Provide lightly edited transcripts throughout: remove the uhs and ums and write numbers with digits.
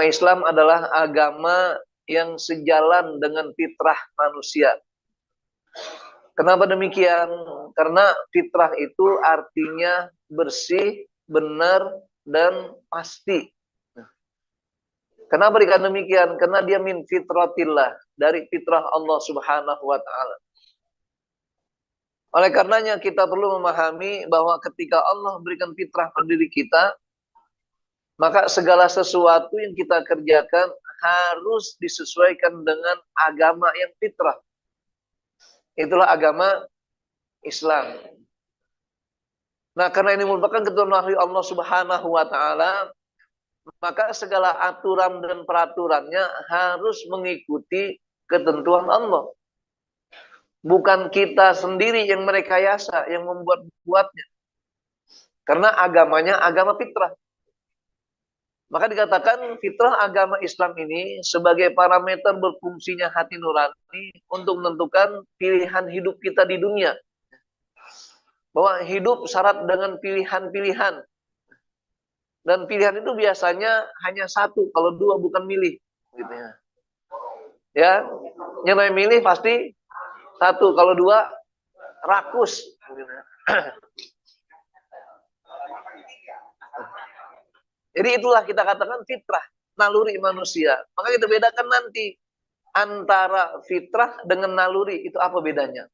Islam adalah agama yang sejalan dengan fitrah manusia. Kenapa demikian? Karena fitrah itu artinya bersih, benar, dan pasti. Kenapa dikatakan demikian? Karena dia min fitratillah, dari fitrah Allah Subhanahu wa taala. Oleh karenanya kita perlu memahami bahwa ketika Allah berikan fitrah pada diri kita, maka segala sesuatu yang kita kerjakan harus disesuaikan dengan agama yang fitrah. Itulah agama Islam. Nah, karena ini merupakan keturunan dari Allah Subhanahu wa taala, maka segala aturan dan peraturannya harus mengikuti ketentuan Allah. Bukan kita sendiri yang merekayasa, yang membuat-buatnya. Karena agamanya agama fitrah. Maka dikatakan fitrah agama Islam ini sebagai parameter berfungsinya hati nurani untuk menentukan pilihan hidup kita di dunia. Bahwa hidup syarat dengan pilihan-pilihan. Dan pilihan itu biasanya hanya satu, kalau dua bukan milih. Gitu ya. Ya, yang namanya milih pasti satu, kalau dua rakus. Jadi itulah kita katakan fitrah, naluri manusia. Maka kita bedakan nanti antara fitrah dengan naluri, itu apa bedanya.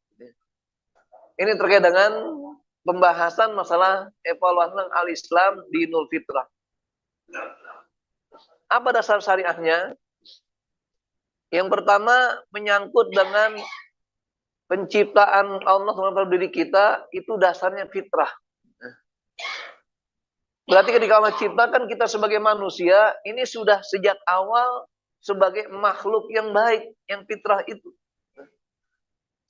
Ini terkait dengan pembahasan masalah evaluasi al-Islam di Nul Fitrah. Apa dasar syariahnya? Yang pertama menyangkut dengan penciptaan Allah pada diri kita, itu dasarnya fitrah. Berarti ketika Allah ciptakan kita sebagai manusia, ini sudah sejak awal sebagai makhluk yang baik, yang fitrah itu.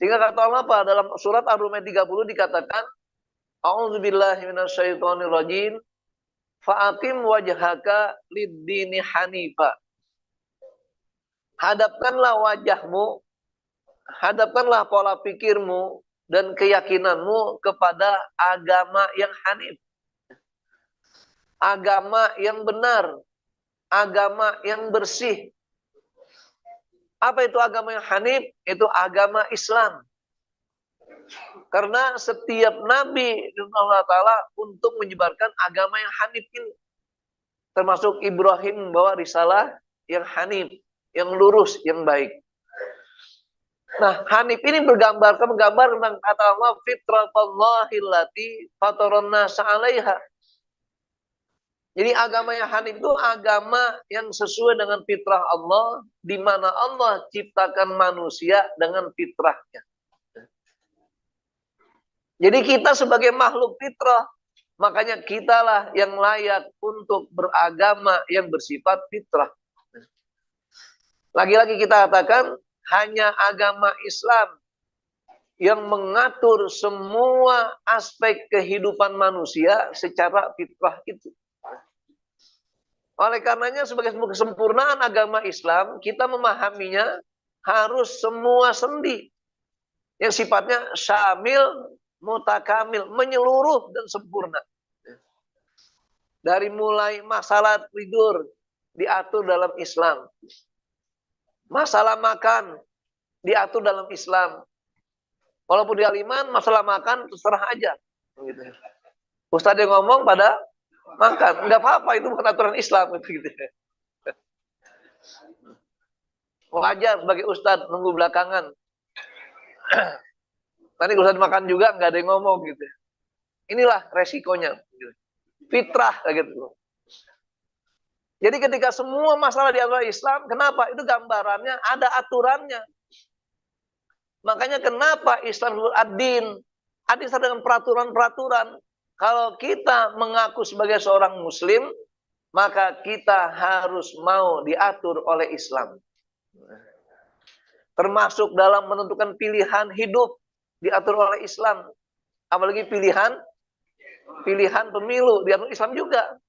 Sehingga kata Allah apa? Dalam surat Ar-Rum 30 dikatakan, A'udzubillahi minasyaitonirrajim, fa'aqim wajhaka lid-dini hanifa. Hadapkanlah wajahmu, hadapkanlah pola pikirmu dan keyakinanmu kepada agama yang hanif. Agama yang benar, agama yang bersih. Apa itu agama yang hanif? Itu agama Islam. Karena setiap nabi Allah Ta'ala untuk menyebarkan agama yang hanif ini. Termasuk Ibrahim membawa risalah yang hanif, yang lurus, yang baik. Nah, hanif ini menggambar tentang kata Allah, fitratallahi allati fataran nasa 'alaiha. Jadi agama yang hanif itu agama yang sesuai dengan fitrah Allah, di mana Allah ciptakan manusia dengan fitrahnya. Jadi kita sebagai makhluk fitrah, makanya kitalah yang layak untuk beragama yang bersifat fitrah. Lagi-lagi kita katakan, hanya agama Islam yang mengatur semua aspek kehidupan manusia secara fitrah itu. Oleh karenanya sebagai kesempurnaan agama Islam, kita memahaminya harus semua sendi yang sifatnya syamil, mutakamil, menyeluruh dan sempurna. Dari mulai masalah tidur diatur dalam Islam, masalah makan diatur dalam Islam. Walaupun di aliman masalah makan terserah aja. Ustadz yang ngomong pada makan, nggak apa-apa, itu bukan aturan Islam gitu. Wajar sebagai ustadz nunggu belakangan. Nanti ustadz makan juga nggak ada yang ngomong gitu. Inilah resikonya. Fitrah gitu. Jadi ketika semua masalah di agama Islam, kenapa? Itu gambarannya ada aturannya. Makanya kenapa Islam ad-din? Ad-din dengan peraturan-peraturan. Kalau kita mengaku sebagai seorang muslim, maka kita harus mau diatur oleh Islam. Termasuk dalam menentukan pilihan hidup diatur oleh Islam. Apalagi pilihan pemilu diatur Islam juga.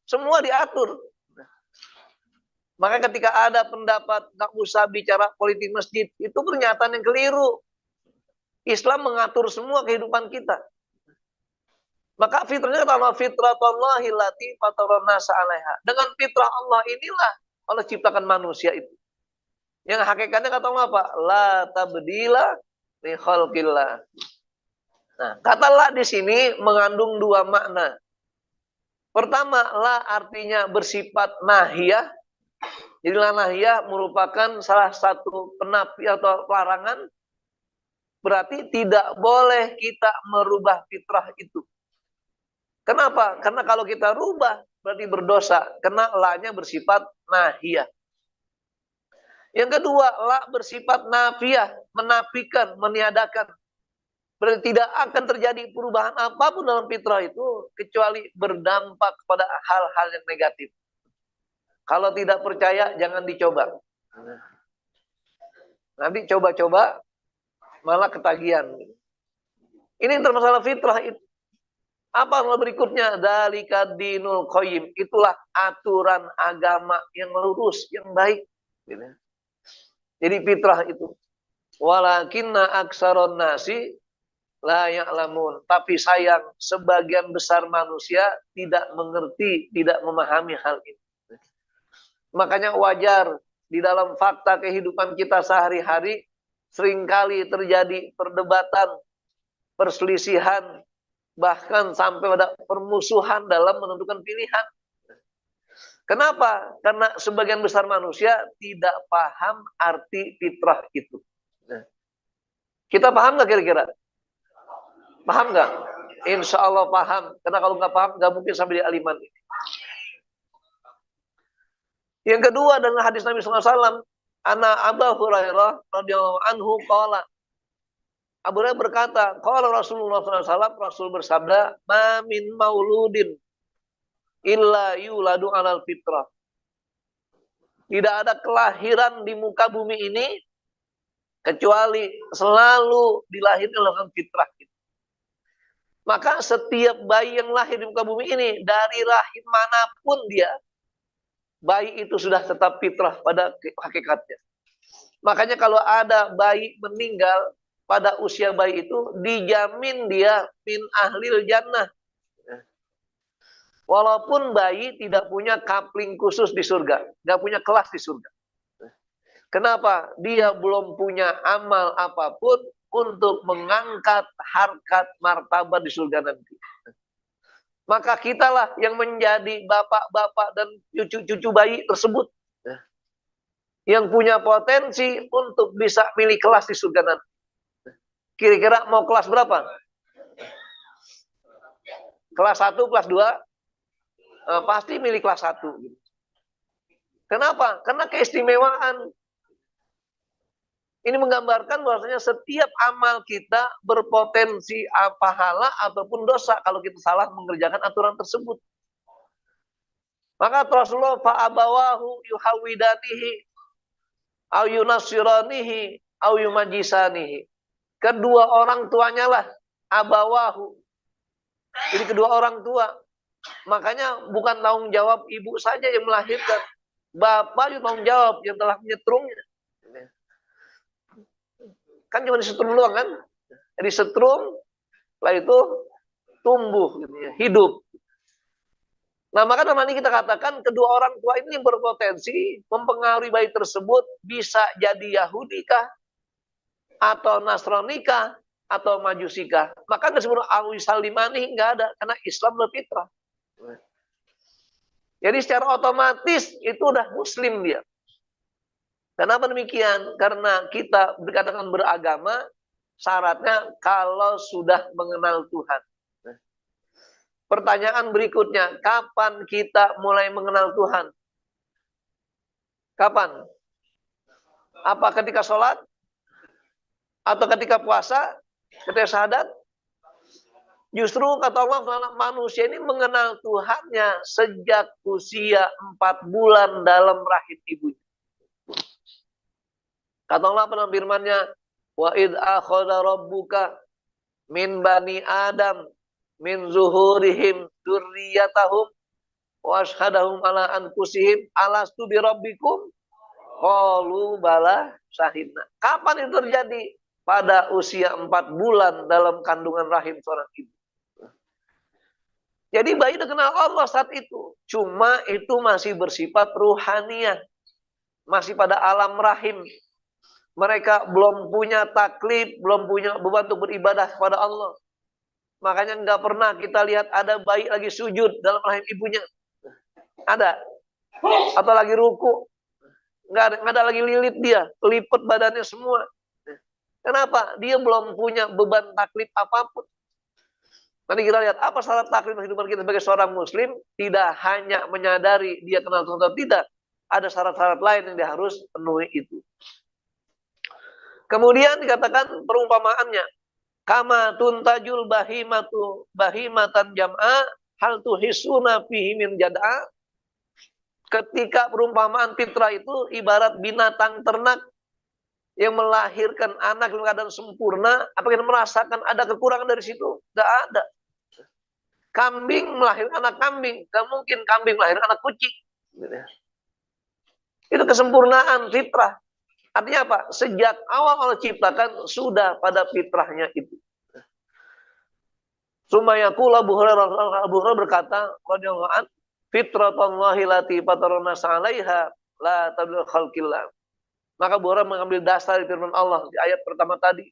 Semua diatur. Maka ketika ada pendapat nggak usah bicara politik masjid, itu pernyataan yang keliru. Islam mengatur semua kehidupan kita. Maka fitrahnya kata Allah, fitratallahi allati fataran nasa 'alaiha. Dengan fitrah Allah inilah Allah ciptakan manusia itu. Yang hakikatnya kata Allah apa? La tabdila li khalqillah. Nah, kata la di sini mengandung dua makna. Pertama, la artinya bersifat nahiyah. Jadi la nahiyah merupakan salah satu penafi atau larangan. Berarti tidak boleh kita merubah fitrah itu. Kenapa? Karena kalau kita rubah berarti berdosa. Karena la-nya bersifat nahiyah. Yang kedua, la bersifat nafiyah, menafikan, meniadakan. Berarti tidak akan terjadi perubahan apapun dalam fitrah itu kecuali berdampak pada hal-hal yang negatif. Kalau tidak percaya jangan dicoba. Nanti coba-coba malah ketagihan. Ini termasalah fitrah itu. Apa hal berikutnya? Dzalika dinul qayyim. Itulah aturan agama yang lurus, yang baik. Jadi fitrah itu. Walakinna aksaron nasi la ya'lamun. Tapi sayang, sebagian besar manusia tidak mengerti, tidak memahami hal ini. Makanya wajar di dalam fakta kehidupan kita sehari-hari seringkali terjadi perdebatan, perselisihan, bahkan sampai pada permusuhan dalam menentukan pilihan. Kenapa? Karena sebagian besar manusia tidak paham arti fitrah itu. Kita paham nggak kira-kira? Paham nggak? Insya Allah paham. Karena kalau nggak paham, nggak mungkin sampai di aliman ini. Yang kedua dengan hadis Nabi SAW, Ana Abu Hurairah radhiyallahu anhu qala. Abu Hurairah berkata, qala Rasulullah SAW, Rasul bersabda, ma min mauludin illa yuladu alal fitrah. Tidak ada kelahiran di muka bumi ini kecuali selalu dilahirkan dalam fitrah. Maka setiap bayi yang lahir di muka bumi ini, dari rahim manapun dia, bayi itu sudah tetap fitrah pada hakikatnya. Makanya kalau ada bayi meninggal pada usia bayi itu, dijamin dia min ahlil jannah. Walaupun bayi tidak punya kapling khusus di surga, nggak punya kelas di surga. Kenapa? Dia belum punya amal apapun untuk mengangkat harkat martabat di surga nanti. Maka kitalah yang menjadi bapak-bapak dan cucu-cucu bayi tersebut. Yang punya potensi untuk bisa milih kelas di surga nanti. Kira-kira mau kelas berapa? Kelas 1, kelas 2? Pasti milih kelas 1. Kenapa? Karena keistimewaan. Ini menggambarkan bahwasanya setiap amal kita berpotensi pahala ataupun dosa kalau kita salah mengerjakan aturan tersebut. Maka Rasulullah fa'abawahu yuhawidanihi au yunasiranihi au yumajisanihi. Kedua orang tuanya lah abawahu. Jadi kedua orang tua. Makanya bukan tanggung jawab ibu saja yang melahirkan. Bapak juga tanggung jawab yang telah menyetrumnya. Kan cuma disetrum doang kan? Disetrum, setelah itu tumbuh, gitu ya, hidup. Nah, maka dalam ini kita katakan kedua orang tua ini berpotensi mempengaruhi bayi tersebut bisa jadi Yahudi kah, atau Nasrani kah, atau Majusi kah. Maka disebut awisalimani nggak ada, karena Islam berfitrah. Jadi secara otomatis itu udah Muslim dia. Kenapa demikian? Karena kita dikatakan beragama, syaratnya kalau sudah mengenal Tuhan. Pertanyaan berikutnya, kapan kita mulai mengenal Tuhan? Kapan? Apa ketika sholat? Atau ketika puasa? Ketika syahadat? Justru kata Allah, manusia ini mengenal Tuhannya sejak usia 4 bulan dalam rahim ibunya. Kata Allah pada firman-Nya, wa id akhadha rabbuka min bani Adam min zuhurihim dzurriyyatahum wa ashhadahum ala anfusihim alastu bi rabbikum qalu bala syahidna. Kapan itu terjadi? Pada usia 4 bulan dalam kandungan rahim seorang ibu. Jadi bayi udah kenal Allah saat itu. Cuma itu masih bersifat ruhaniyah. Masih pada alam rahim. Mereka belum punya taklif, belum punya beban untuk beribadah kepada Allah. Makanya nggak pernah kita lihat ada bayi lagi sujud dalam rahim ibunya. Ada. Atau lagi ruku. Nggak ada lagi lilit dia. Lipet badannya semua. Kenapa? Dia belum punya beban taklif apapun. Nanti kita lihat apa syarat taklif kehidupan kita sebagai seorang muslim. Tidak hanya menyadari dia kenal Tuhan atau tidak. Ada syarat-syarat lain yang dia harus penuhi itu. Kemudian dikatakan perumpamaannya. Kama tuntajul bahimatan jam'a hal tuhisuna fihi min jad'a. Ketika perumpamaan fitrah itu ibarat binatang ternak yang melahirkan anak dalam keadaan sempurna, apakah kita merasakan ada kekurangan dari situ? Tidak ada. Kambing melahirkan anak kambing, gak mungkin kambing melahirkan anak kucing. Itu kesempurnaan fitrah. Artinya apa? Sejak awal Allah ciptakan sudah pada fitrahnya itu. Sumayaqul Abu Hurairah berkata, radhiyallahu anhu, fitratallahi lati fatarana 'alaiha la tabdil khalqillah. Maka Abu Hurairah mengambil dasar dari firman Allah di ayat pertama tadi.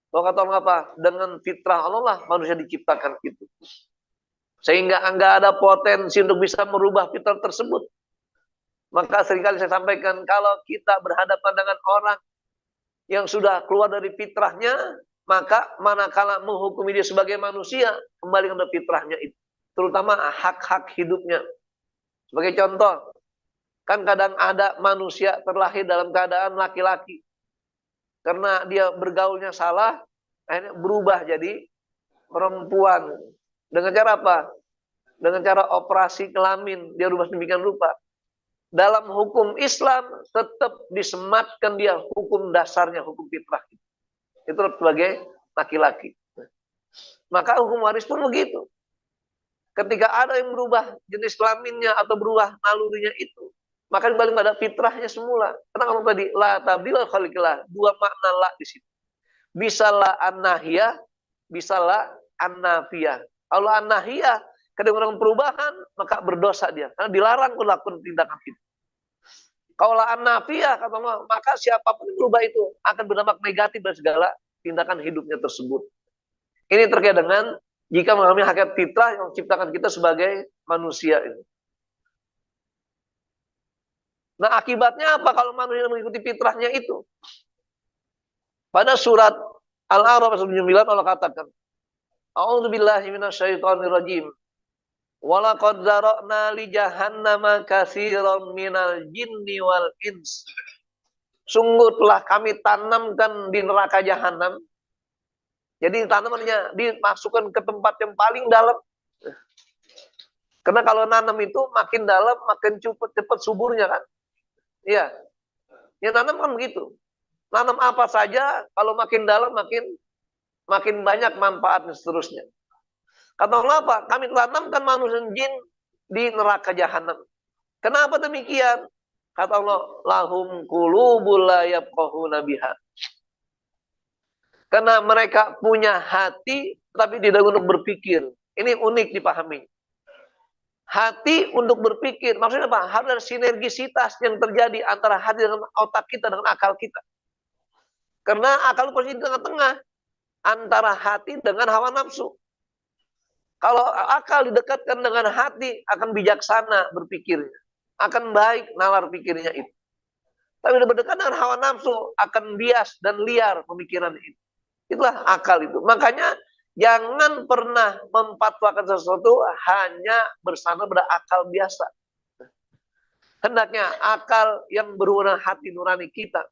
Bahwa kata Allah apa? Dengan fitrah Allah lah manusia diciptakan itu. Sehingga enggak ada potensi untuk bisa merubah fitrah tersebut. Maka seringkali saya sampaikan, kalau kita berhadapan dengan orang yang sudah keluar dari fitrahnya, maka manakala menghukumi dia sebagai manusia, kembali kepada fitrahnya itu. Terutama hak-hak hidupnya. Sebagai contoh, kan kadang ada manusia terlahir dalam keadaan laki-laki. Karena dia bergaulnya salah, akhirnya berubah jadi perempuan. Dengan cara apa? Dengan cara operasi kelamin, dia rubah sedemikian rupa. Dalam hukum Islam tetap disematkan dia hukum dasarnya, hukum fitrah. Itu sebagai laki-laki. Maka hukum waris pun begitu. Ketika ada yang berubah jenis kelaminnya atau berubah nalurinya itu, maka kembali pada fitrahnya semula. Karena kalau tadi la tabdila khalqillah, dua makna la di situ. Bisa la an-nahiyah, bisa la an-nafiyah. Kalau an-nahiyah, ketika melakukan perubahan, maka berdosa dia. Karena dilarang melakukan tindakan itu. Kalau la an-nafiyah, kata Allah, maka siapapun yang berubah itu akan berdampak negatif dari segala tindakan hidupnya tersebut. Ini terkait dengan jika mengalami hakikat fitrah yang menciptakan kita sebagai manusia ini. Nah, akibatnya apa kalau manusia mengikuti fitrahnya itu? Pada surat Al-A'raf 9 Allah katakan, A'udzubillahi minasyaitonirrajim. Walaqad zara'na li jahannama katsiran minal jinni wal ins. Sungguh telah kami tanamkan di neraka jahanam. Jadi tanamannya dimasukkan ke tempat yang paling dalam. Karena kalau nanam itu makin dalam, makin cepat suburnya kan. Iya. Ya nanam kan begitu. Nanam apa saja, kalau makin dalam makin banyak manfaatnya seterusnya. Kata Allah apa? Kami tanamkan manusia jin di neraka jahanam. Kenapa demikian? Kata Allah, lahum qulubul la yafqahuna biha. Karena mereka punya hati tapi tidak untuk berpikir. Ini unik dipahami. Hati untuk berpikir, maksudnya apa? Harus ada sinergisitas yang terjadi antara hati dengan otak kita, dengan akal kita. Karena akal posisi di tengah-tengah antara hati dengan hawa nafsu. Kalau akal didekatkan dengan hati, akan bijaksana berpikirnya. Akan baik nalar pikirnya itu. Tapi berdekatan dengan hawa nafsu, akan bias dan liar pemikiran itu. Itulah akal itu. Makanya jangan pernah memfatwakan sesuatu hanya bersandar pada akal biasa. Hendaknya akal yang berhubungan hati nurani kita.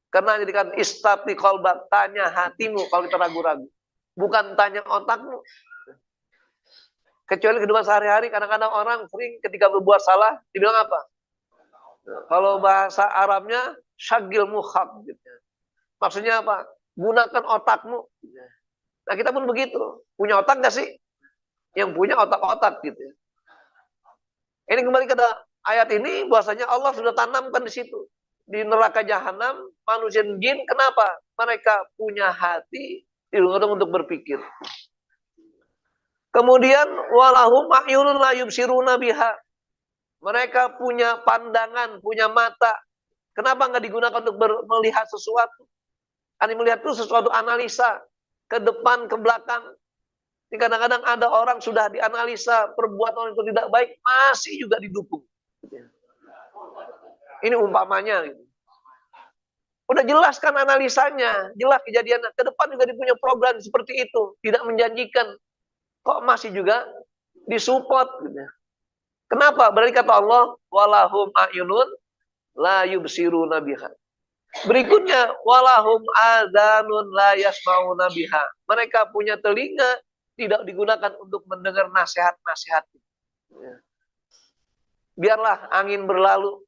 Karena jadikan istafti qalbak, tanya hatimu kalau kita ragu-ragu. Bukan tanya otakmu. Kecuali kehidupan sehari-hari, kadang-kadang orang sering ketika berbuat salah, dibilang apa? Kalau bahasa Arabnya, syagil mukhab. Gitu. Maksudnya apa? Gunakan otakmu. Nah kita pun begitu. Punya otak gak sih? Yang punya otak-otak gitu. Ini kembali ke ayat ini, bahwasanya Allah sudah tanamkan di situ. Di neraka jahanam, manusia dan jin, kenapa? Mereka punya hati, digunakan untuk berpikir. Kemudian walahum a'yunun la yubsiruna biha. Mereka punya pandangan, punya mata. Kenapa nggak digunakan untuk melihat sesuatu? Kan melihat itu sesuatu analisa ke depan, ke belakang. Ini kadang-kadang ada orang sudah dianalisa perbuatan itu tidak baik, masih juga didukung. Ini umpamanya. Udah jelaskan analisanya, jelas kejadiannya. Ke depan juga dipunya program seperti itu, tidak menjanjikan. Kok masih juga disupport? Gitu. Kenapa? Berarti kata Allah, walahum a'yunun la yubsiruna biha. Berikutnya, walahum adzanun la yasmauna biha. Mereka punya telinga, tidak digunakan untuk mendengar nasihat-nasihat. Biarlah angin berlalu,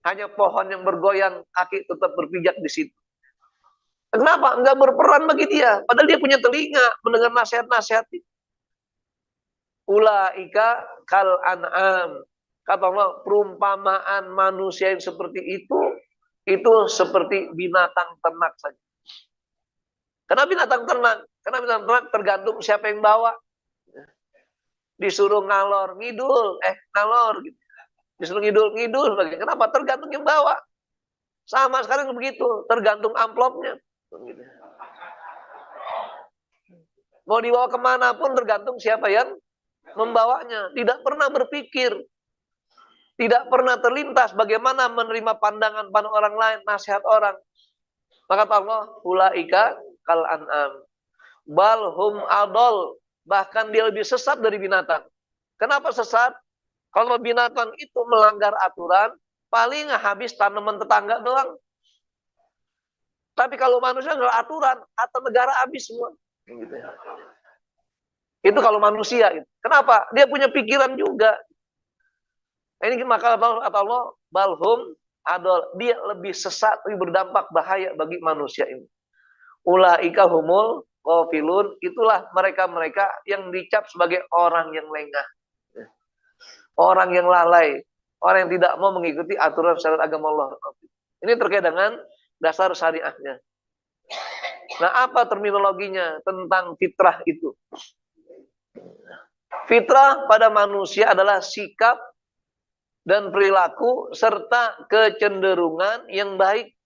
hanya pohon yang bergoyang, kaki tetap berpijak di situ. Kenapa? Enggak berperan bagi dia. Padahal dia punya telinga, mendengar nasihat-nasihat itu. Ulaika kal an'am. Kata Allah, perumpamaan manusia yang seperti itu seperti binatang ternak saja. Kenapa binatang ternak? Karena binatang ternak tergantung siapa yang bawa. Disuruh ngalor, ngidul, ngalor gitu. Disuruh ngidul. Kenapa? Tergantung yang bawa. Sama sekarang begitu, tergantung amplopnya. Mau dibawa kemana pun tergantung siapa yang membawanya. Tidak pernah berpikir, tidak pernah terlintas bagaimana menerima pandangan orang lain, nasihat orang. Maka Allah, ulaika kal an'am. Bal hum adol. Bahkan dia lebih sesat dari binatang. Kenapa sesat? Kalau binatang itu melanggar aturan, paling habis tanaman tetangga doang. Tapi kalau manusia adalah aturan, harta negara habis semua. Gitu ya. Itu kalau manusia. Gitu. Kenapa? Dia punya pikiran juga. Ini maka kata Allah, balhum adol. Dia lebih sesat, lebih berdampak bahaya bagi manusia ini. Ulaika humul ghafilun. Itulah mereka-mereka yang dicap sebagai orang yang lengah. Orang yang lalai. Orang yang tidak mau mengikuti aturan syariat agama Allah. Ini terkait dengan dasar syariahnya. Nah, apa terminologinya tentang fitrah itu? Fitrah pada manusia adalah sikap dan perilaku serta kecenderungan yang baik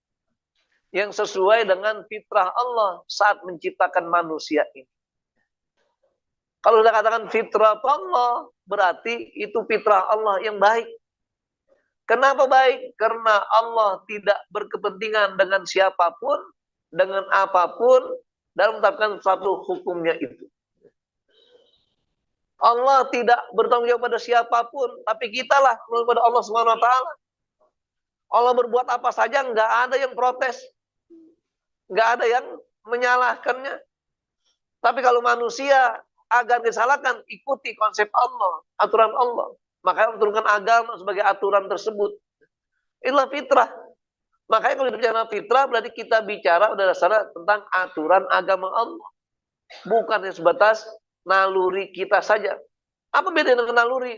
yang sesuai dengan fitrah Allah saat menciptakan manusia ini. Kalau kita katakan fitrah Allah, berarti itu fitrah Allah yang baik. Kenapa baik? Karena Allah tidak berkepentingan dengan siapapun, dengan apapun, dalam menetapkan satu hukumnya itu. Allah tidak bertanggung jawab pada siapapun, tapi kitalah kepada Allah Subhanahu wa taala. Allah berbuat apa saja, nggak ada yang protes. Nggak ada yang menyalahkannya. Tapi kalau manusia agar disalahkan, ikuti konsep Allah, aturan Allah. Makanya menurunkan agama sebagai aturan tersebut. Itulah fitrah. Makanya kalau kita bicara fitrah, berarti kita bicara udah dasarnya tentang aturan agama Allah. Bukan yang sebatas naluri kita saja. Apa beda dengan naluri?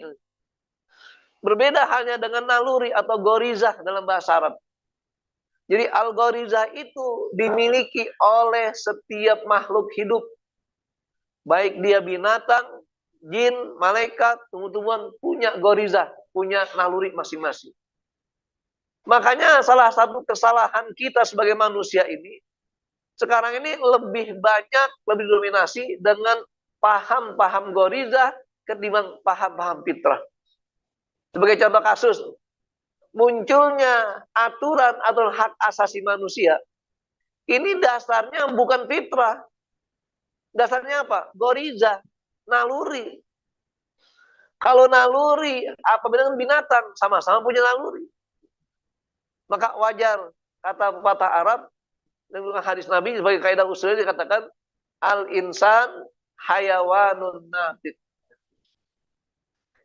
Berbeda hanya dengan naluri atau gorizah dalam bahasa Arab. Jadi al-gorizah itu dimiliki oleh setiap makhluk hidup. Baik dia binatang, jin, malaikat, tumbuh-tumbuhan punya gorizah, punya naluri masing-masing. Makanya salah satu kesalahan kita sebagai manusia ini, sekarang ini lebih banyak, lebih dominasi dengan paham-paham gorizah ketimbang paham-paham fitrah. Sebagai contoh kasus, munculnya aturan atau hak asasi manusia, ini dasarnya bukan fitrah. Dasarnya apa? Gorizah, naluri. Kalau naluri, apa dengan binatang? Sama-sama punya naluri. Maka wajar, kata pepatah Arab, dan hadis Nabi sebagai kaidah usulnya dikatakan, al-insan hayawanun natik.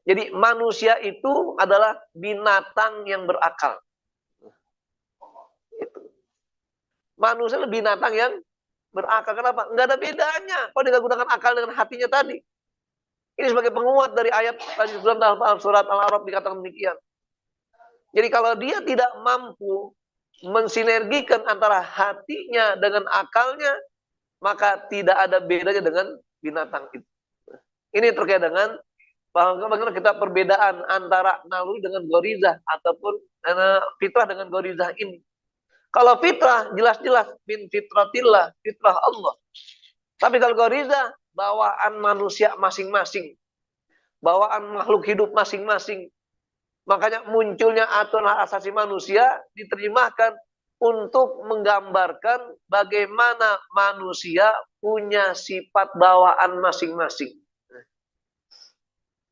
Jadi manusia itu adalah binatang yang berakal. Manusia adalah binatang yang berakal. Kenapa? Enggak ada bedanya kalau dia gunakan akal dengan hatinya tadi. Ini sebagai penguat dari ayat tadi surat Al-A'raf dikatakan demikian. Jadi kalau dia tidak mampu mensinergikan antara hatinya dengan akalnya, maka tidak ada bedanya dengan binatang itu. Ini terkait dengan bagaimana kita perbedaan antara naluri dengan gorizah ataupun fitrah dengan gorizah ini. Kalau fitrah jelas-jelas min fitratillah, fitrah Allah. Tapi kalau gorizah bawaan manusia masing-masing, bawaan makhluk hidup masing-masing. Makanya munculnya aturan hak asasi manusia diterjemahkan untuk menggambarkan bagaimana manusia punya sifat bawaan masing-masing.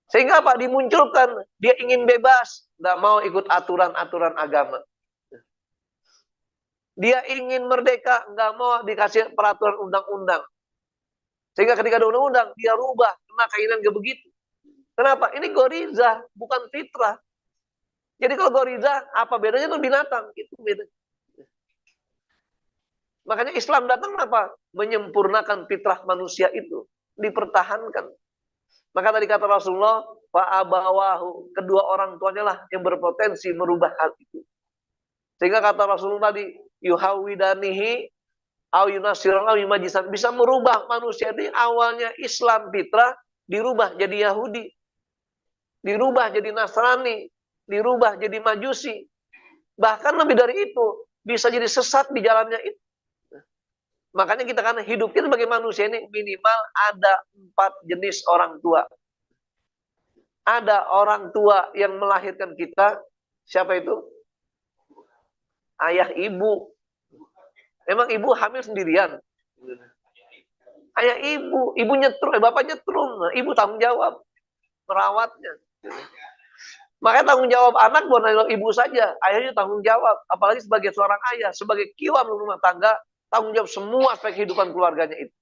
Sehingga apa? Dimunculkan, dia ingin bebas, tidak mau ikut aturan-aturan agama. Dia ingin merdeka, nggak mau dikasih peraturan undang-undang. Sehingga ketika ada undang-undang, dia rubah, karena keinginan dia begitu. Kenapa? Ini gorizah, bukan fitrah. Jadi kalau gorizah, apa bedanya itu binatang? Itu beda. Makanya Islam datang apa? Menyempurnakan fitrah manusia itu. Dipertahankan. Maka tadi kata Rasulullah, fa'abawahu, kedua orang tuanya lah yang berpotensi merubah hal itu. Sehingga kata Rasulullah tadi, yuhawidanihi, au yunasiran, au yumajisan, bisa merubah manusia ini awalnya Islam fitrah, dirubah jadi Yahudi, dirubah jadi Nasrani, dirubah jadi Majusi. Bahkan lebih dari itu, bisa jadi sesat di jalannya itu. Makanya kita kan hidup kita sebagai manusia ini minimal ada 4 jenis orang tua. Ada orang tua yang melahirkan kita. Siapa itu? Ayah ibu. Memang ibu hamil sendirian. Ayah ibu. Ibu nyetrum. Bapak nyetrum. Nah, ibu tanggung jawab. Merawatnya. Makanya tanggung jawab anak bukan ibu saja. Ayahnya tanggung jawab. Apalagi sebagai seorang ayah. Sebagai kiwam rumah tangga. Tanggung jawab semua aspek kehidupan keluarganya itu.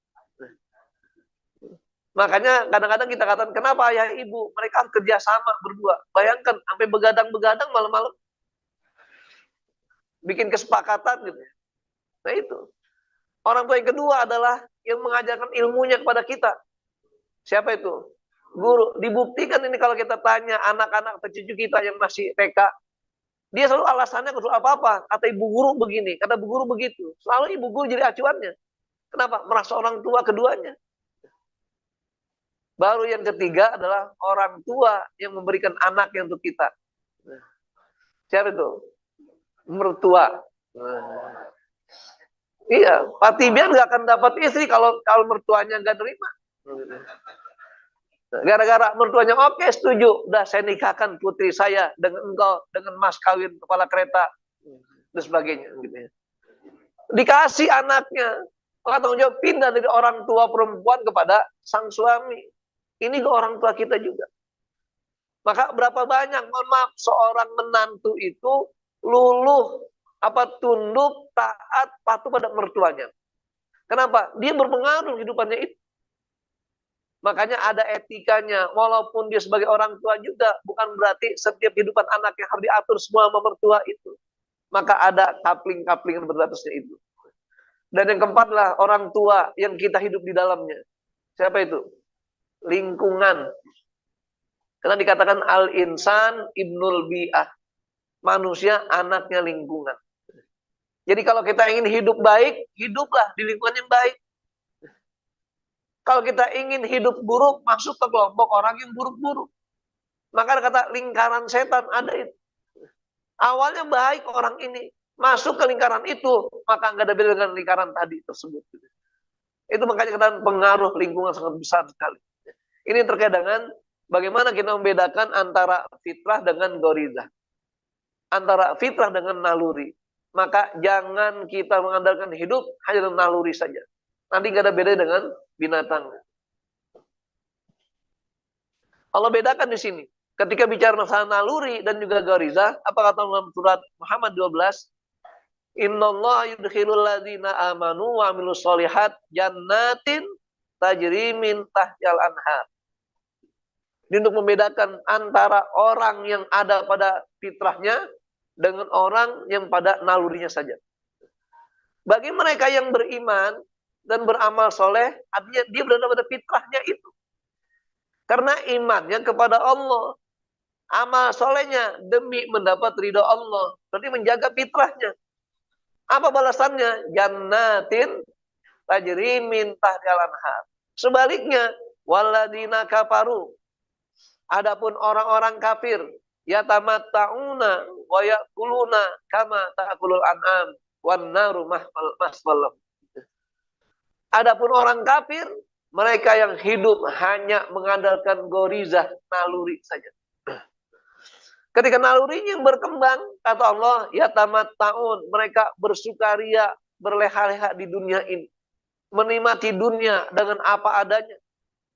Makanya kadang-kadang kita katakan, kenapa ayah ibu? Mereka kerja sama berdua. Bayangkan, sampai begadang-begadang malam-malam. Bikin kesepakatan gitu. Nah itu. Orang tua yang kedua adalah yang mengajarkan ilmunya kepada kita. Siapa itu? Guru. Dibuktikan ini kalau kita tanya anak-anak atau cucu kita yang masih TK. Dia selalu alasannya untuk apa-apa. Kata ibu guru begini, kata ibu guru begitu. Selalu ibu guru jadi acuannya. Kenapa? Merasa orang tua keduanya. Baru yang ketiga adalah orang tua yang memberikan anaknya untuk kita. Siapa itu? Mertua. Iya, Pak Tibian nggak akan dapat istri kalau mertuanya nggak terima. Gara-gara mertuanya oke, setuju, udah saya nikahkan putri saya dengan engkau, dengan mas kawin kepala kereta dan sebagainya. Gitu ya. Dikasih anaknya, maka tanggung jawab pindah dari orang tua perempuan kepada sang suami. Ini ke orang tua kita juga. Maka berapa banyak, mohon maaf, seorang menantu itu luluh, tunduk, taat, patuh pada mertuanya. Kenapa? Dia berpengaruh hidupannya itu. Makanya ada etikanya, walaupun dia sebagai orang tua juga, bukan berarti setiap kehidupan anaknya harus diatur semua sama mertua itu. Maka ada coupling-coupling yang berbatasnya itu. Dan yang keempat lah, orang tua yang kita hidup di dalamnya. Siapa itu? Lingkungan. Karena dikatakan al-insan ibnul bi'ah. Manusia anaknya lingkungan. Jadi kalau kita ingin hidup baik, hiduplah di lingkungan yang baik. Kalau kita ingin hidup buruk, masuk ke kelompok orang yang buruk-buruk. Maka kata lingkaran setan ada itu. Awalnya baik orang ini, masuk ke lingkaran itu, maka nggak ada beda dengan lingkaran tadi tersebut. Itu makanya kita pengaruh lingkungan sangat besar sekali. Ini terkait dengan bagaimana kita membedakan antara fitrah dengan gorizah. Antara fitrah dengan naluri. Maka jangan kita mengandalkan hidup hanya dengan naluri saja. Nanti nggak ada beda dengan binatang. Allah bedakan di sini. Ketika bicara masalah naluri dan juga gorizah, apa kata dalam surat Muhammad 12? Innallaha yudkhilul ladzina amanu wa amilus sholihat jannatin tajri min tahtihal anhar. Ini untuk membedakan antara orang yang ada pada fitrahnya dengan orang yang pada nalurinya saja. Bagi mereka yang beriman dan beramal soleh, artinya dia berada pada fitrahnya itu. Karena imannya kepada Allah, amal solehnya demi mendapat ridho Allah, berarti menjaga fitrahnya. Apa balasannya? Jannatin tajri min tahtihal anhar. Sebaliknya, Walladzina kafaru. Adapun orang-orang kafir, yatamatta'una wa ya'kuluna kama ta'kulul an'am wan naru maswal. Adapun orang kafir, mereka yang hidup hanya mengandalkan gorizah, naluri saja. Ketika nalurinya yang berkembang, kata Allah, yatamatta'un, mereka bersukaria, berleha-leha di dunia ini. Menikmati dunia dengan apa adanya.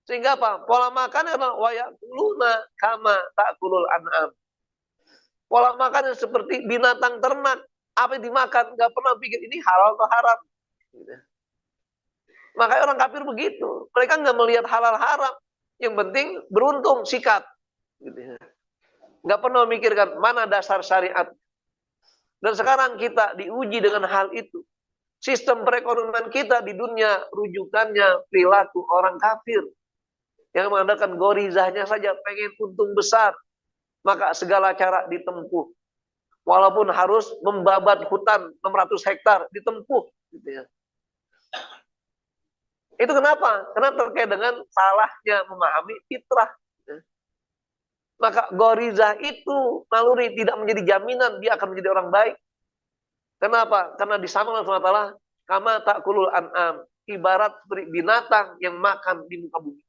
Sehingga apa? Pola makan adalah wayakuluna kama ta'kulul an'am. Pola makan seperti binatang ternak. Apa yang dimakan? Nggak pernah pikir ini halal atau haram. Makanya orang kafir begitu. Mereka nggak melihat halal haram. Yang penting beruntung, sikat. Nggak pernah memikirkan mana dasar syariat. Dan sekarang kita diuji dengan hal itu. Sistem perekonomian kita di dunia rujukannya perilaku orang kafir. Yang mengandalkan gorizahnya saja, pengen untung besar. Maka segala cara ditempuh. Walaupun harus membabat hutan 600 hektar, ditempuh. Gitu ya. Itu kenapa? Karena terkait dengan salahnya memahami fitrah. Maka gorizah itu, naluri tidak menjadi jaminan dia akan menjadi orang baik. Kenapa? Karena disamakan Allah SWT, kama ta'kulul an'am. Ibarat seperti binatang yang makan di muka bumi.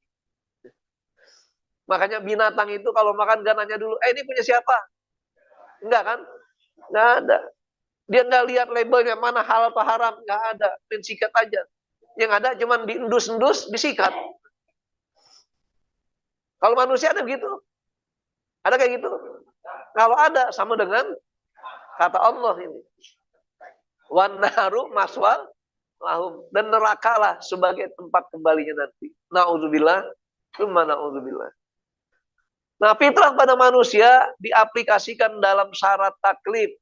Makanya binatang itu kalau makan gak nanya dulu, ini punya siapa? Enggak kan? Enggak ada. Dia enggak lihat labelnya mana halal atau haram. Enggak ada. Mensikat aja. Yang ada cuma diendus-endus, disikat. Kalau manusia ada begitu? Ada kayak gitu? Kalau ada, sama dengan kata Allah ini. Wan naru maswal lahum. Dan nerakalah sebagai tempat kembalinya nanti. Na'udzubillah. Tsumma na'udzubillah. Nah, fitrah pada manusia diaplikasikan dalam syarat taklif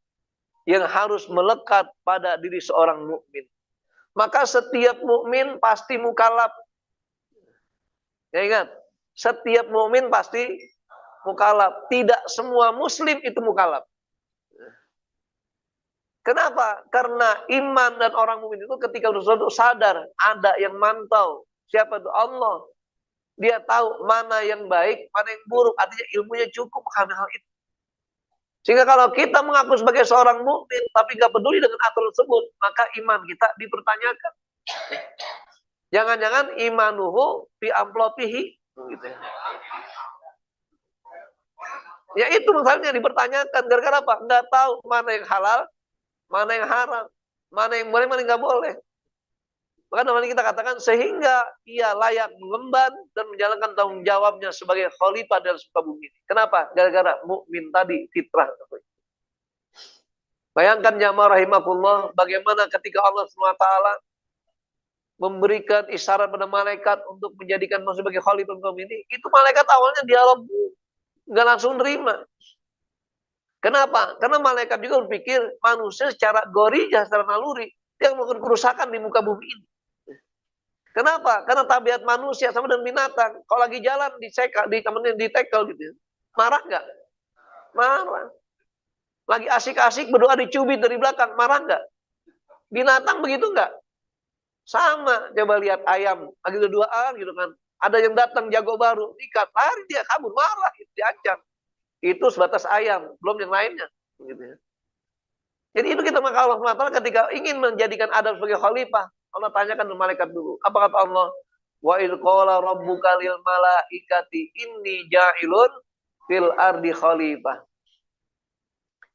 yang harus melekat pada diri seorang mukmin. Maka setiap mukmin pasti mukallaf. Ya ingat, setiap mukmin pasti mukallaf. Tidak semua muslim itu mukallaf. Kenapa? Karena iman dan orang mukmin itu ketika sudah sadar ada yang mantau. Siapa itu? Allah. Dia tahu mana yang baik, mana yang buruk. Artinya ilmunya cukup memahami hal itu. Sehingga kalau kita mengaku sebagai seorang mukmin, tapi nggak peduli dengan aturan tersebut, maka iman kita dipertanyakan. Jangan-jangan imanuhu fi amplopihi. Gitu ya. Ya itu misalnya dipertanyakan. Gara-gara apa? Nggak tahu mana yang halal, mana yang haram, mana yang boleh, mana yang nggak boleh. Maka namanya kita katakan sehingga ia layak mengemban dan menjalankan tanggung jawabnya sebagai khalifah dalam muka bumi. Kenapa? Gara-gara mukmin tadi fitrah. Bayangkan jamaah rahimakumullah bagaimana ketika Allah SWT memberikan isyarat pada malaikat untuk menjadikan manusia sebagai khalifah muka bumi ini. Itu malaikat awalnya dialog nggak langsung nerima. Kenapa? Karena malaikat juga berpikir manusia secara gorijah, secara naluri dia melakukan kerusakan di muka bumi ini. Kenapa? Karena tabiat manusia sama dengan binatang. Kalau lagi jalan ditekel gitu. Marah nggak? Marah. Lagi asik-asik berdoa dicubit dari belakang, marah nggak? Binatang begitu nggak? Sama. Coba lihat ayam, lagi berduaan gitu kan. Ada yang datang jago baru, ikat, lari dia kabur, marah, gitu, diancam. Itu sebatas ayam, belum yang lainnya. Gitu ya. Jadi itu kita maka Allah SWT ketika ingin menjadikan Adam sebagai khalifah, Allah tanyakan ke malaikat dulu. Apa kata Allah? Wa idh qala rabbuka lil malaikati inni ja'ilun fil ardi khalifah.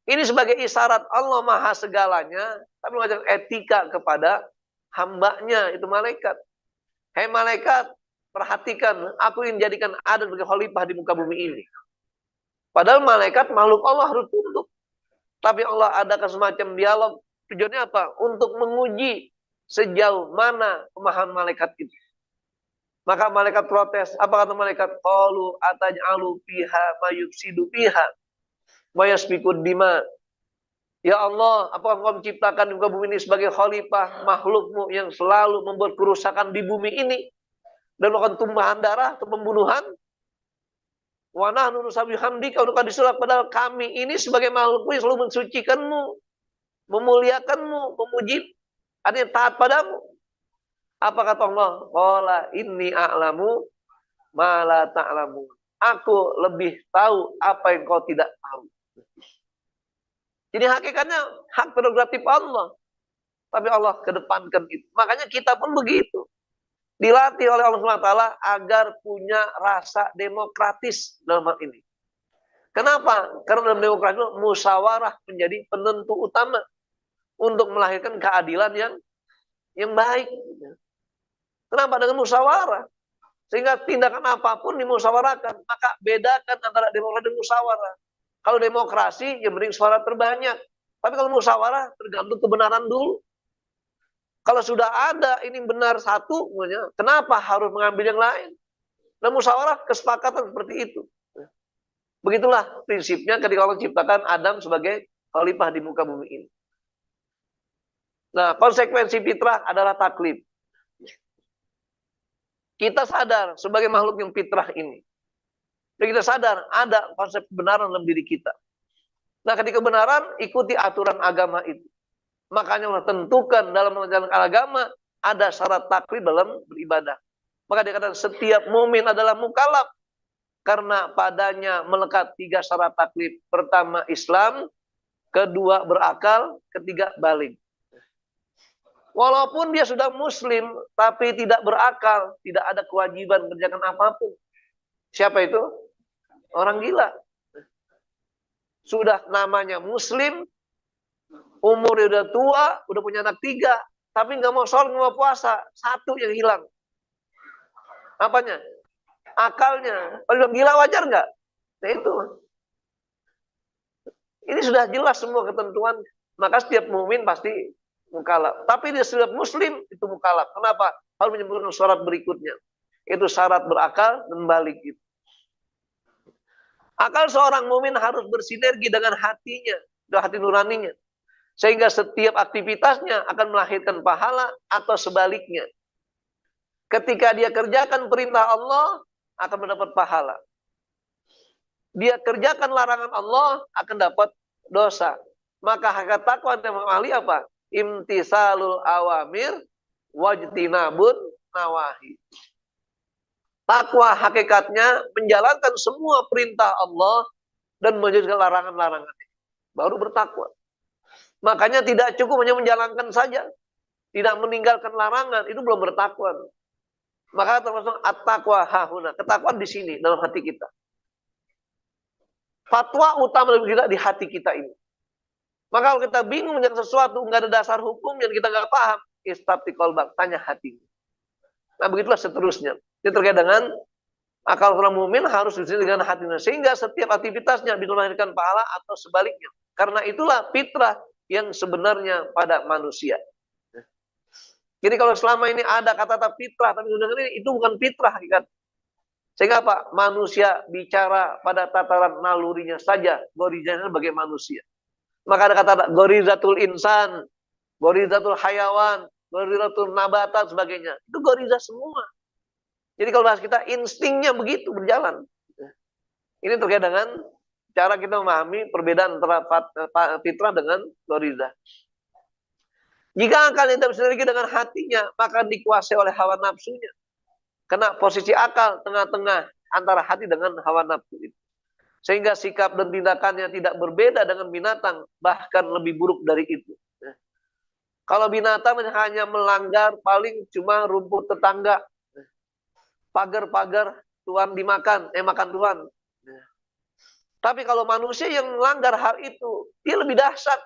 Ini sebagai isyarat Allah Maha segalanya, tapi mengajarkan etika kepada hambanya, itu malaikat. Hei malaikat, perhatikan, aku ingin jadikan Adam sebagai khalifah di muka bumi ini. Padahal malaikat makhluk Allah harus tunduk. Tapi Allah adakan semacam dialog. Tujuannya apa? Untuk menguji sejauh mana pemahaman malaikat itu. Maka malaikat protes. Apa kata malaikat? Qalu ataj'alu fiha mayufsidu fiha mayasbiqud dima. Ya Allah, apakah Engkau menciptakan di muka bumi ini sebagai khalifah makhlukmu yang selalu membuat kerusakan di bumi ini dan melakukan tumpahan darah atau pembunuhan? Wa nahnu nusabbihu hamdika wa nuqaddisu, padahal kami ini sebagai makhlukmu yang selalu mensucikanmu, memuliakanmu, memuji, artinya taat padamu. Apa kata Allah? Qala inni a'lamu ma la ta'lamun. Aku lebih tahu apa yang kau tidak tahu. Jadi hakikatnya hak prerogatif Allah. Tapi Allah kedepankan itu. Makanya kita pun begitu. Dilatih oleh Allah SWT agar punya rasa demokratis dalam hal ini. Kenapa? Karena dalam demokrasi itu musyawarah menjadi penentu utama untuk melahirkan keadilan yang baik. Kenapa? Dengan musyawarah. Sehingga tindakan apapun dimusyawarahkan. Maka bedakan antara demokrasi dan musyawarah. Kalau demokrasi, yang penting suara terbanyak. Tapi kalau musyawarah, tergantung kebenaran dulu. Kalau sudah ada ini benar satu, kenapa harus mengambil yang lain? Dan musyawarah kesepakatan seperti itu. Begitulah prinsipnya ketika Allah ciptakan Adam sebagai khalifah di muka bumi ini. Nah, konsekuensi fitrah adalah taklif. Kita sadar sebagai makhluk yang fitrah ini. Dan kita sadar ada konsep kebenaran dalam diri kita. Nah, ketika kebenaran, ikuti aturan agama itu. Makanya Allah tentukan dalam menjalankan agama ada syarat taklif dalam beribadah. Maka dikatakan setiap mukmin adalah mukallaf karena padanya melekat 3 syarat taklif. Pertama Islam, kedua berakal, ketiga baligh. Walaupun dia sudah muslim tapi tidak berakal, tidak ada kewajiban mengerjakan apapun. Siapa itu? Orang gila. Sudah namanya muslim, umurnya udah tua, udah punya anak 3, tapi nggak mau sholat, nggak mau puasa. Satu yang hilang. Apanya? Akalnya. Kalau gila wajar nggak? Nah itu. Ini sudah jelas semua ketentuan. Maka setiap mukmin pasti mukallaf. Tapi dia setiap muslim itu mukallaf. Kenapa? Harus menyebutkan syarat berikutnya. Itu syarat berakal dan baligh itu. Akal seorang mukmin harus bersinergi dengan hatinya, dengan hati nuraninya. Sehingga setiap aktivitasnya akan melahirkan pahala atau sebaliknya. Ketika dia kerjakan perintah Allah, akan mendapat pahala. Dia kerjakan larangan Allah, akan dapat dosa. Maka hakikat takwa yang ahli apa? Imtisalul awamir wajtinabun nawahi. Takwa hakikatnya menjalankan semua perintah Allah dan menjauhkan larangan-larangan. Baru bertakwa. Makanya tidak cukup hanya menjalankan saja. Tidak meninggalkan larangan. Itu belum bertakwa. Maka termasuk at-taqwa hahuna. Ketakwaan di sini, dalam hati kita. Fatwa utama dari kita di hati kita ini. Maka kalau kita bingung menjalankan sesuatu, nggak ada dasar hukum yang kita nggak paham, istafti qalbak, tanya hati. Nah begitulah seterusnya. Ini terkait dengan akal orang mukmin harus disini dengan hatinya. Sehingga setiap aktivitasnya bisa melahirkan pahala atau sebaliknya. Karena itulah fitrah yang sebenarnya pada manusia. Jadi kalau selama ini ada kata-kata fitrah, tapi sebenarnya itu bukan fitrah. Sehingga apa? Manusia bicara pada tataran nalurinya saja. Gorizanya sebagai manusia. Maka ada kata gorizatul insan, gorizatul hayawan, gorizatul nabata, sebagainya. Itu goriza semua. Jadi kalau bahas kita, instingnya begitu berjalan. Ini terkait dengan cara kita memahami perbedaan antara fitrah dengan goriza. Jika akal tidak bersinergi dengan hatinya, maka dikuasai oleh hawa nafsunya. Kena posisi akal tengah-tengah antara hati dengan hawa nafsu itu. Sehingga sikap dan tindakannya tidak berbeda dengan binatang, bahkan lebih buruk dari itu. Kalau binatang hanya melanggar paling cuma rumput tetangga. Pagar-pagar Tuhan dimakan, makan Tuhan. Tapi kalau manusia yang melanggar hal itu, dia lebih dahsyat.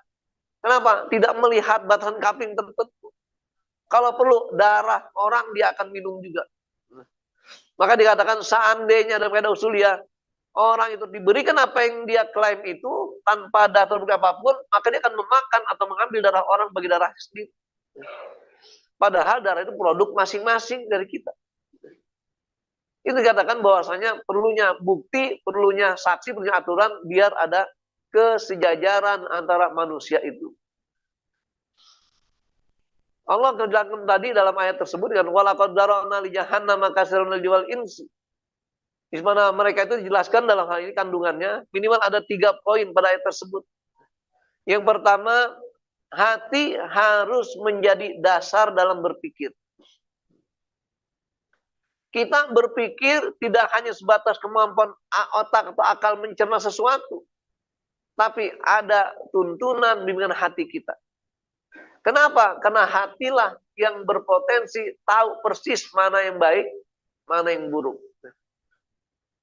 Kenapa? Tidak melihat batasan kaping tertentu. Kalau perlu darah orang dia akan minum juga. Maka dikatakan seandainya dalam kaidah usuliyah orang itu diberikan apa yang dia klaim itu tanpa dasar bukti apapun, maka dia akan memakan atau mengambil darah orang bagi darah sendiri. Padahal darah itu produk masing-masing dari kita. Itu dikatakan bahwasanya perlunya bukti, perlunya saksi, perlunya aturan biar ada kesejajaran antara manusia itu. Allah kerjakan tadi dalam ayat tersebut dengan walaqad darana li jahannama katsiran minal jinni wal insi. Di mana mereka itu dijelaskan dalam hal ini kandungannya minimal ada 3 poin pada ayat tersebut. Yang pertama, hati harus menjadi dasar dalam berpikir. Kita berpikir tidak hanya sebatas kemampuan otak atau akal mencerna sesuatu, tapi ada tuntunan bimbingan hati kita. Kenapa? Karena hatilah yang berpotensi tahu persis mana yang baik, mana yang buruk.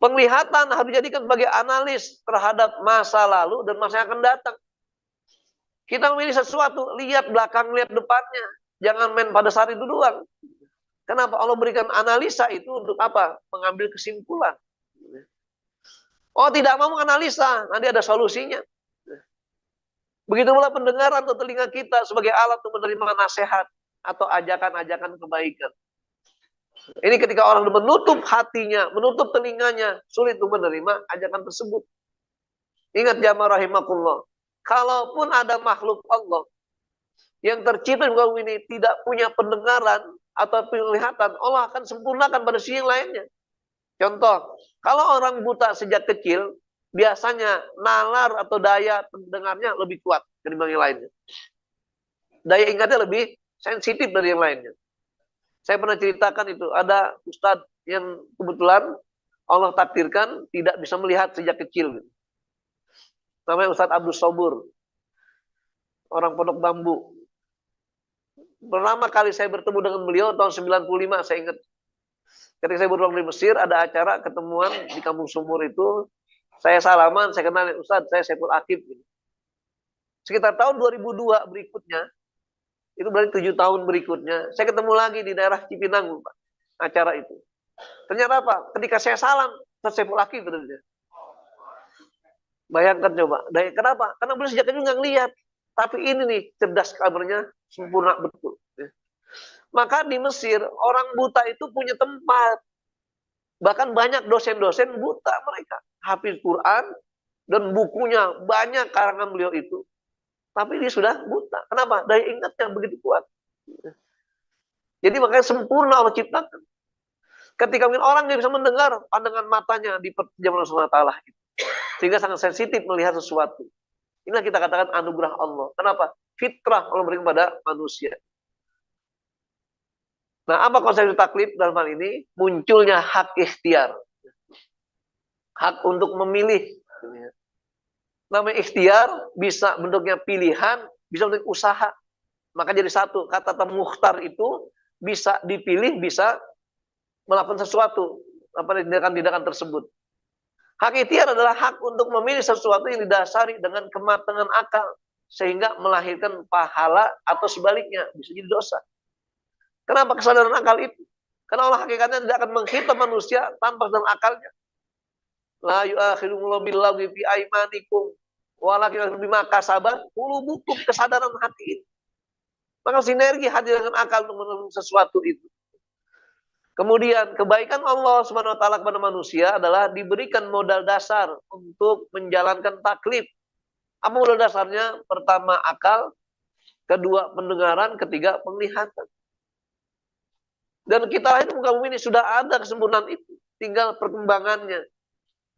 Penglihatan harus dijadikan sebagai analis terhadap masa lalu dan masa yang akan datang. Kita memilih sesuatu, lihat belakang, lihat depannya. Jangan main pada saat itu doang. Kenapa Allah berikan analisa itu untuk apa? Mengambil kesimpulan. Oh, tidak mau menganalisa, nanti ada solusinya. Begitu pula pendengaran atau telinga kita sebagai alat untuk menerima nasihat atau ajakan-ajakan kebaikan. Ini ketika orang menutup hatinya, menutup telinganya, sulit untuk menerima ajakan tersebut. Ingat jamaah rahimakumullah, kalaupun ada makhluk Allah yang tercipta di muka ini tidak punya pendengaran atau penglihatan, Allah akan sempurnakan pada sisi yang lainnya. Contoh, kalau orang buta sejak kecil, biasanya nalar atau daya pendengarnya lebih kuat dibanding yang lainnya. Daya ingatnya lebih sensitif dari yang lainnya. Saya pernah ceritakan itu, ada ustadz yang kebetulan Allah takdirkan tidak bisa melihat sejak kecil. Namanya Ustadz Abdul Sobur, orang Pondok Bambu. Pertama kali saya bertemu dengan beliau tahun 95, saya ingat. Ketika saya berulang di Mesir, ada acara ketemuan di Kampung Sumur itu. Saya salaman, saya kenal Ustadz, saya Saiful Akib. Sekitar tahun 2002 berikutnya, itu berarti 7 tahun berikutnya, saya ketemu lagi di daerah Cipinang, Pak, acara itu. Ternyata apa? Ketika saya salam, Ustadz Saiful Akib berarti. Bayangkan coba. Kenapa? Karena beliau sejak kecil nggak ngelihat. Tapi ini nih, cerdas kabarnya, sempurna betul. Maka di Mesir, orang buta itu punya tempat. Bahkan banyak dosen-dosen buta mereka. Hafiz Quran, dan bukunya banyak karangan beliau itu. Tapi dia sudah buta. Kenapa? Daya ingatnya begitu kuat. Jadi makanya sempurna Allah ciptakan. Ketika mungkin orang yang bisa mendengar, pandangan matanya di perjamuan Allah Ta'ala. Sehingga sangat sensitif melihat sesuatu. Inilah kita katakan anugerah Allah. Kenapa? Fitrah Allah berikan kepada manusia. Nah, apa konsep taklid dalam hal ini? Munculnya hak ikhtiar. Hak untuk memilih. Namanya ikhtiar, bisa bentuknya pilihan, bisa bentuk usaha. Maka jadi satu. Kata mukhtar itu bisa dipilih, bisa melakukan sesuatu. Apa tindakan-tindakan tersebut. Hak ikhtiar adalah hak untuk memilih sesuatu yang didasari dengan kematangan akal. Sehingga melahirkan pahala atau sebaliknya. Bisa jadi dosa. Kenapa kesadaran akal itu? Karena Allah hakikatnya tidak akan menghitung manusia tanpa kesadaran akalnya. La yu'akhirukumullahu billaghwi fi aimanikum walakin bima kasabat qulubukum, kesadaran hati ini. Maka sinergi hati dengan akal untuk menemukan sesuatu itu. Kemudian kebaikan Allah Subhanahu wa taala kepada manusia adalah diberikan modal dasar untuk menjalankan taklid. Apa modal dasarnya? Pertama akal, kedua pendengaran, ketiga penglihatan. Dan kita lahir di muka bumi ini sudah ada kesempurnaan itu, tinggal perkembangannya.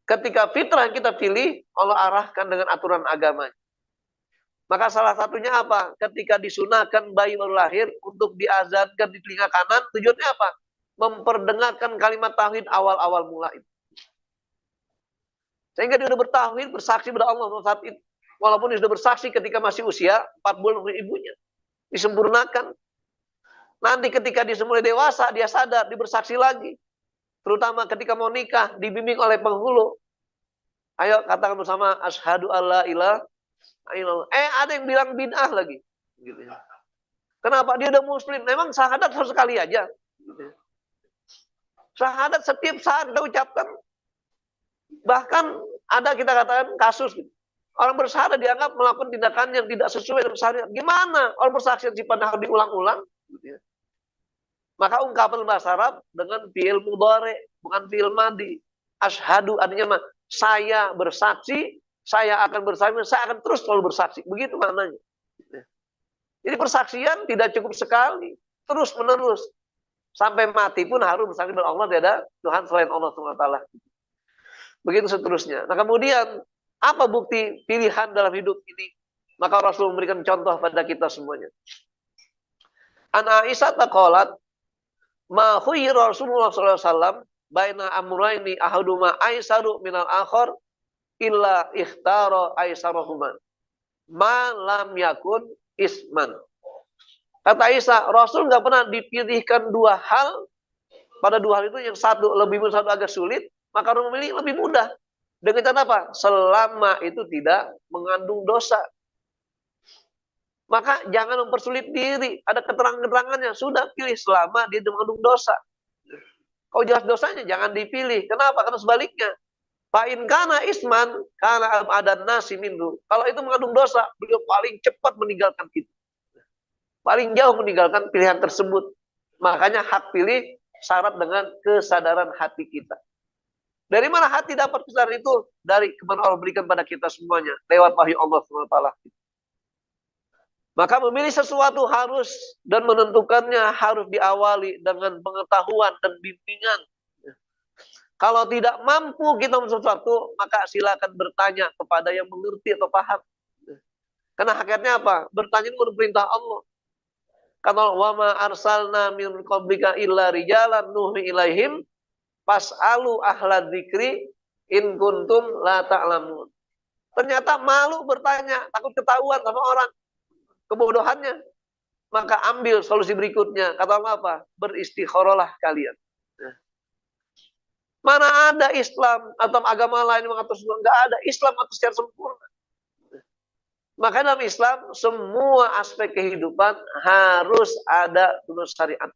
Ketika fitrah yang kita pilih, Allah arahkan dengan aturan agamanya. Maka salah satunya apa? Ketika disunahkan bayi baru lahir untuk diazankan di telinga kanan, tujuannya apa? Memperdengarkan kalimat tauhid awal-awal mula itu. Sehingga dia sudah bertauhid, bersaksi kepada Allah saat itu. Walaupun dia sudah bersaksi ketika masih usia 4 bulan untuk ibunya. Disempurnakan. Nanti ketika dia mulai dewasa, dia sadar, dia bersaksi lagi. Terutama ketika mau nikah, dibimbing oleh penghulu. Ayo katakan bersama, asyhadu alla ilaha illallah. Ada yang bilang bid'ah lagi. Gitu ya. Kenapa? Dia udah muslim. Memang syahadat harus sekali aja. Gitu ya. Syahadat setiap saat kita ucapkan. Bahkan ada kita katakan kasus. Gitu. Orang bersyahadat dianggap melakukan tindakan yang tidak sesuai dengan syariat. Gimana? Orang bersaksi sifatnya harus diulang-ulang. Gitu ya. Maka ungkapan bahasa Arab dengan fi'il mudhari, bukan fi'il madi. Asyhadu artinya saya bersaksi, saya akan bersaksi, saya akan terus selalu bersaksi. Begitu maknanya. Jadi persaksian tidak cukup sekali, terus menerus. Sampai mati pun harus bersaksi kepada Allah, tidak ada Tuhan selain Allah SWT. Begitu seterusnya. Nah kemudian, apa bukti pilihan dalam hidup ini? Maka Rasul memberikan contoh pada kita semuanya. An Aisyah taqalat, Ma khuyira Rasulullah sallallahu alaihi wasallam baina amrayni ahaduma aisaru minal akhar illa ikhtara aisarahuma ma lam yakun isman. Kata Aisyah, Rasul nggak pernah dipilihkan dua hal, pada dua hal itu yang satu lebih mudah, satu agak sulit, maka Rasul memilih lebih mudah. Dengan cara apa? Selama itu tidak mengandung dosa. Maka jangan mempersulit diri. Ada keterangan-keterangannya. Sudah pilih selama dia mengandung dosa. Kalau jelas dosanya jangan dipilih. Kenapa? Karena sebaliknya. Fa'in kana isman, kana ada nasi minhu. Kalau itu mengandung dosa, beliau paling cepat meninggalkan itu. Paling jauh meninggalkan pilihan tersebut. Makanya hak pilih syarat dengan kesadaran hati kita. Dari mana hati dapat kesadaran itu? Dari kemana Allah berikan pada kita semuanya. Lewat wahyu Allah SWT. Maka memilih sesuatu harus dan menentukannya harus diawali dengan pengetahuan dan bimbingan. Kalau tidak mampu kita untuk sesuatu, maka silakan bertanya kepada yang mengerti atau paham. Karena hakikatnya apa? Bertanya itu perintah Allah. Kata wa ma arsalna min qablika illa rijalan nuhi ilaihim fas'alu ahla dzikri in kuntum la ta'lamun. Ternyata malu bertanya, takut ketahuan sama orang kebodohannya. Maka ambil solusi berikutnya. Kata Allah apa? Beristikharahlah kalian. Mana ada Islam atau agama lain yang mengatur semua? Enggak ada. Islam atur secara sempurna. Maka dalam Islam semua aspek kehidupan harus ada menurut syariat.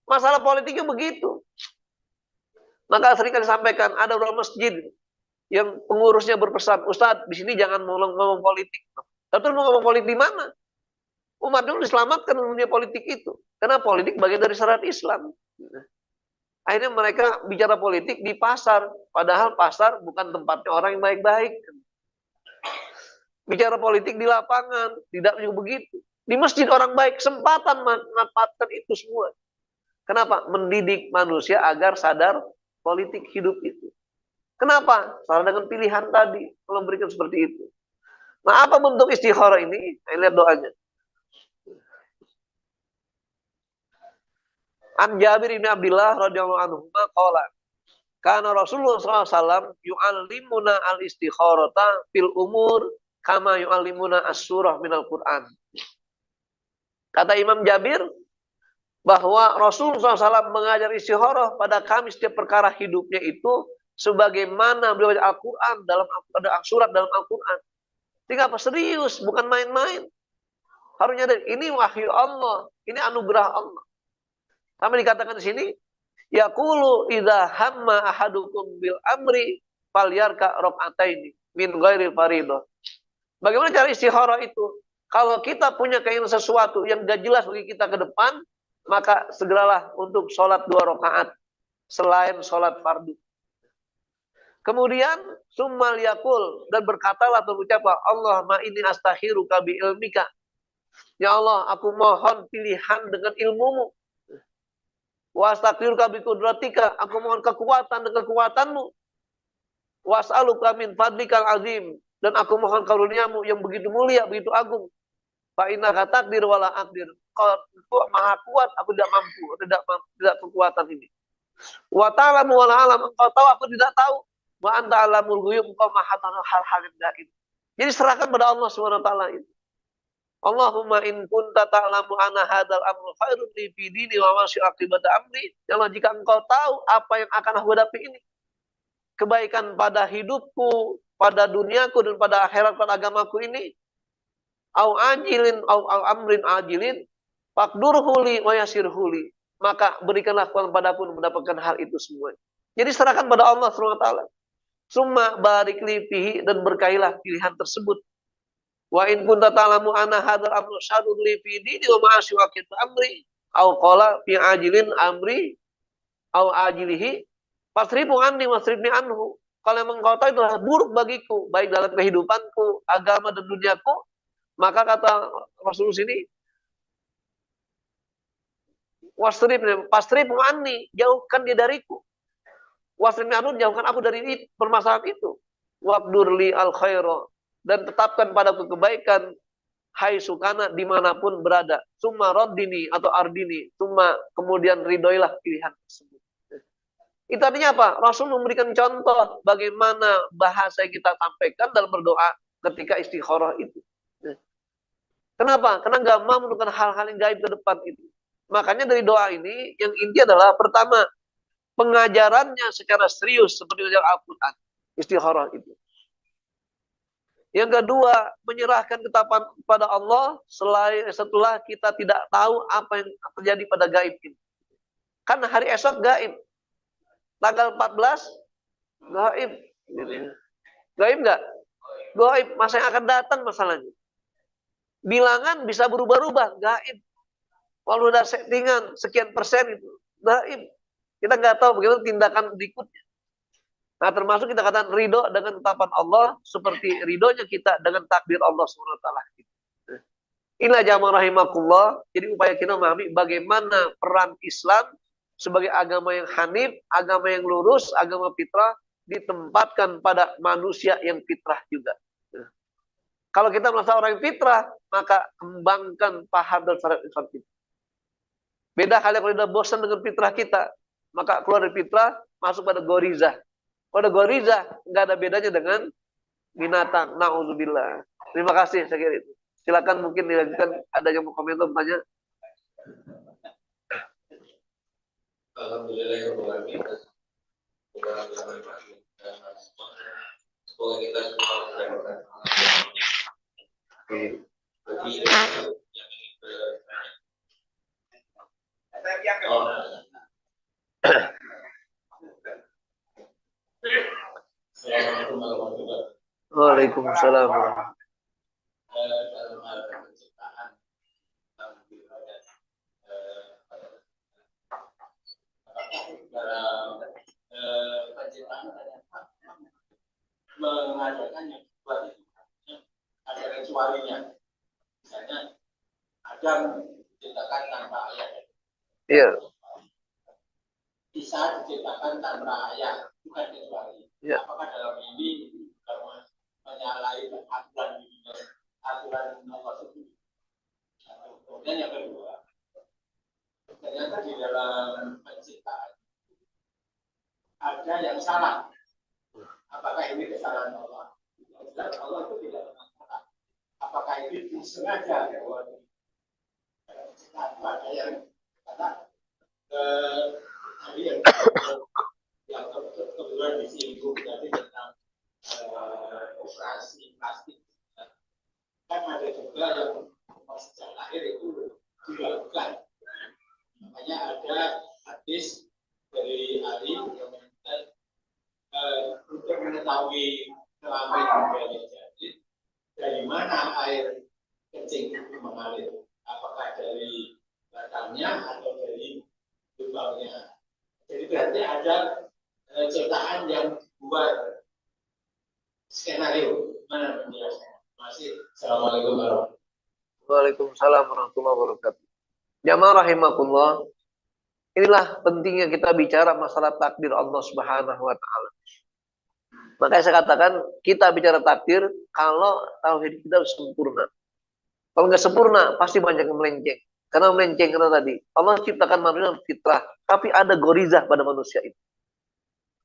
Masalah politiknya begitu. Maka sering kali disampaikan ada beberapa masjid yang pengurusnya berpesan, Ustadz di sini jangan ngomong politik. Tapi mau ngomong politik di mana? Umat dulu diselamatkan dunia politik itu. Karena politik bagian dari syariat Islam. Akhirnya mereka bicara politik di pasar. Padahal pasar bukan tempatnya orang yang baik-baik. Bicara politik di lapangan. Tidak juga begitu. Di masjid orang baik. Kesempatan memanfaatkan itu semua. Kenapa? Mendidik manusia agar sadar politik hidup itu. Kenapa? Salah dengan pilihan tadi. Kalau memberikan seperti itu. Nah, apa bentuk istikharah ini? Lihat doanya. An Jabir bin Abdullah radhiyallahu anhu qala kana Rasulullah SAW yu'allimuna al-istikharata fil umur kama yu'allimuna as-surah minal Qur'an. Kata Imam Jabir bahwa Rasulullah SAW mengajar istikharah pada kami setiap perkara hidupnya itu sebagaimana beliau baca Al-Qur'an dalam ada surat dalam Al-Qur'an. Sehingga apa? Serius, bukan main-main. Harusnya ini wahyu Allah, ini anugerah Allah. Sama dikatakan di sini, yaqulu idza hamma ahadukum bil amri falyarka rak'ataini min ghairil fariidhah. Bagaimana cara istikharah itu? Kalau kita punya keinginan sesuatu yang gak jelas bagi kita ke depan, maka segeralah untuk sholat 2 rakaat selain sholat fardu. Kemudian summal yaqul dan berkatalah atau berucaplah Allahumma inni astakhiruka bi ilmika. Ya Allah, aku mohon pilihan dengan ilmumu. Wastaqdiruka bi qudratika, aku mohon kekuatan dengan kekuatanmu. Was'aluka min fadlikal azim, dan aku mohon karuniamu yang begitu mulia, begitu agung. Fa innaka taqdir wala aqdir. Kau maha kuat, aku tidak mampu, tidak kekuatan ini. Wa ta'lamu wala alam, engkau tahu aku tidak tahu. Wa anta alamul ghuyub, engkau maha tahu hal-hal yang gaib. Jadi serahkan pada Allah Subhanahu wa taala itu. Allahumma in kunta ta'lamu anna hadzal amru khairun li fi dini wa wasi aqibata amri. Ya Allah, jika engkau tahu apa yang akan aku hadapi ini, kebaikan pada hidupku, pada duniaku dan pada akhirat pada agamaku ini, au ajilin au amrin ajilin, faqdurhu li wa yassirhu li. Maka berikanlah kepadaku mendapatkan hal itu semua. Jadi serahkan pada Allah Subhanahu wa taala. Summa barik li fihi, dan berkailah pilihan tersebut. Wa in kunta ta'lamu anna hadzal amru syarrun li fi dini wa ma'asi waqit amri au qala fi ajilin amri au ajilihi fasrifu anni wasrifni anhu. Kalau memang kau tahu itu buruk bagiku baik dalam kehidupanku, agama dan duniaku, maka kata Rasul sini wasrifu anni, jauhkan dia dariku. Wasrifni anhu, jauhkan aku dari permasalahan itu. Waqdur li al khaira, dan tetapkan padaku kebaikan. hai Sukana dimanapun berada, summa raddini atau ardini, summa kemudian ridhoilah pilihan tersebut. Itu artinya apa? Rasul memberikan contoh bagaimana bahasa yang kita sampaikan dalam berdoa ketika istikharah itu. Kenapa? Karena nggak mau menentukan hal-hal yang gaib ke depan itu. Makanya dari doa ini yang inti adalah pertama, pengajarannya secara serius seperti yang Al-Quran, istikharah itu. Yang kedua, menyerahkan ketapan kepada Allah setelah kita tidak tahu apa yang terjadi pada gaib ini. Kan hari esok gaib. Tanggal 14 gaib. Gaib nggak? Gaib. Masa yang akan datang masalahnya. Bilangan bisa berubah-ubah. Gaib. Kalau udah settingan sekian persen itu. Gaib. Kita nggak tahu bagaimana tindakan berikutnya. Nah, termasuk kita katakan ridho dengan ketetapan Allah seperti ridhonya kita dengan takdir Allah SWT. Inilah jamaah rahimakumullah. Jadi upaya kita memahami bagaimana peran Islam sebagai agama yang hanif, agama yang lurus, agama fitrah ditempatkan pada manusia yang fitrah juga. Kalau kita merasa orang yang fitrah, maka kembangkan paham dan syariat Islam kita. Beda halnya kalau sudah bosan dengan fitrah kita, maka keluar dari fitrah masuk pada goriza. Pada goriza nggak ada bedanya dengan binatang. Nauzubillah. Terima kasih saya kira itu. Silakan mungkin dilanjutkan. Ada yang mau komentar bertanya? Alhamdulillah semoga kita semua mendapatkan bagi yang Assalamualaikum warahmatullahi wabarakatuh. Waalaikumsalam. Dalam hal penciptaan dalam penciptaan mengadakan yang buat itu ada kecualinya. Misalnya Adam diciptakan tanpa ayah. Iya. Bisa diciptakan tanpa ayah, bukan kecuali. Ya. Apakah dalam ini menyalahi aturan nomor 7? Kemudian yang kedua, ternyata di dalam penciptaan ada yang salah. Apakah ini kesalahan Allah? Allah itu tidak salah. Apakah ini disengaja? Ada yang kata tadi yang kebetulan disinggung tadi tentang operasi plastik. Kan ada juga yang sejak lahir itu dilakukan. Makanya ada hadis dari Ali yang menyebutkan untuk mengetahui kelamin dari janin, dari mana air kencing itu mengalir, apakah dari batangnya atau dari lubangnya. Jadi berarti ada ciptaan yang buat skenario. Mana penjelasannya? Masih. Assalamualaikum warahmatullahi wabarakatuh. Waalaikumsalam warahmatullahi wabarakatuh. Jamaah rahimakumullah. Inilah pentingnya kita bicara masalah takdir Allah Subhanahu wa taala. Makanya saya katakan kita bicara takdir kalau tauhid kita sempurna. Kalau nggak sempurna pasti banyak yang melenceng. Karena melenceng karena tadi Allah ciptakan manusia fitrah, tapi ada gorizah pada manusia itu.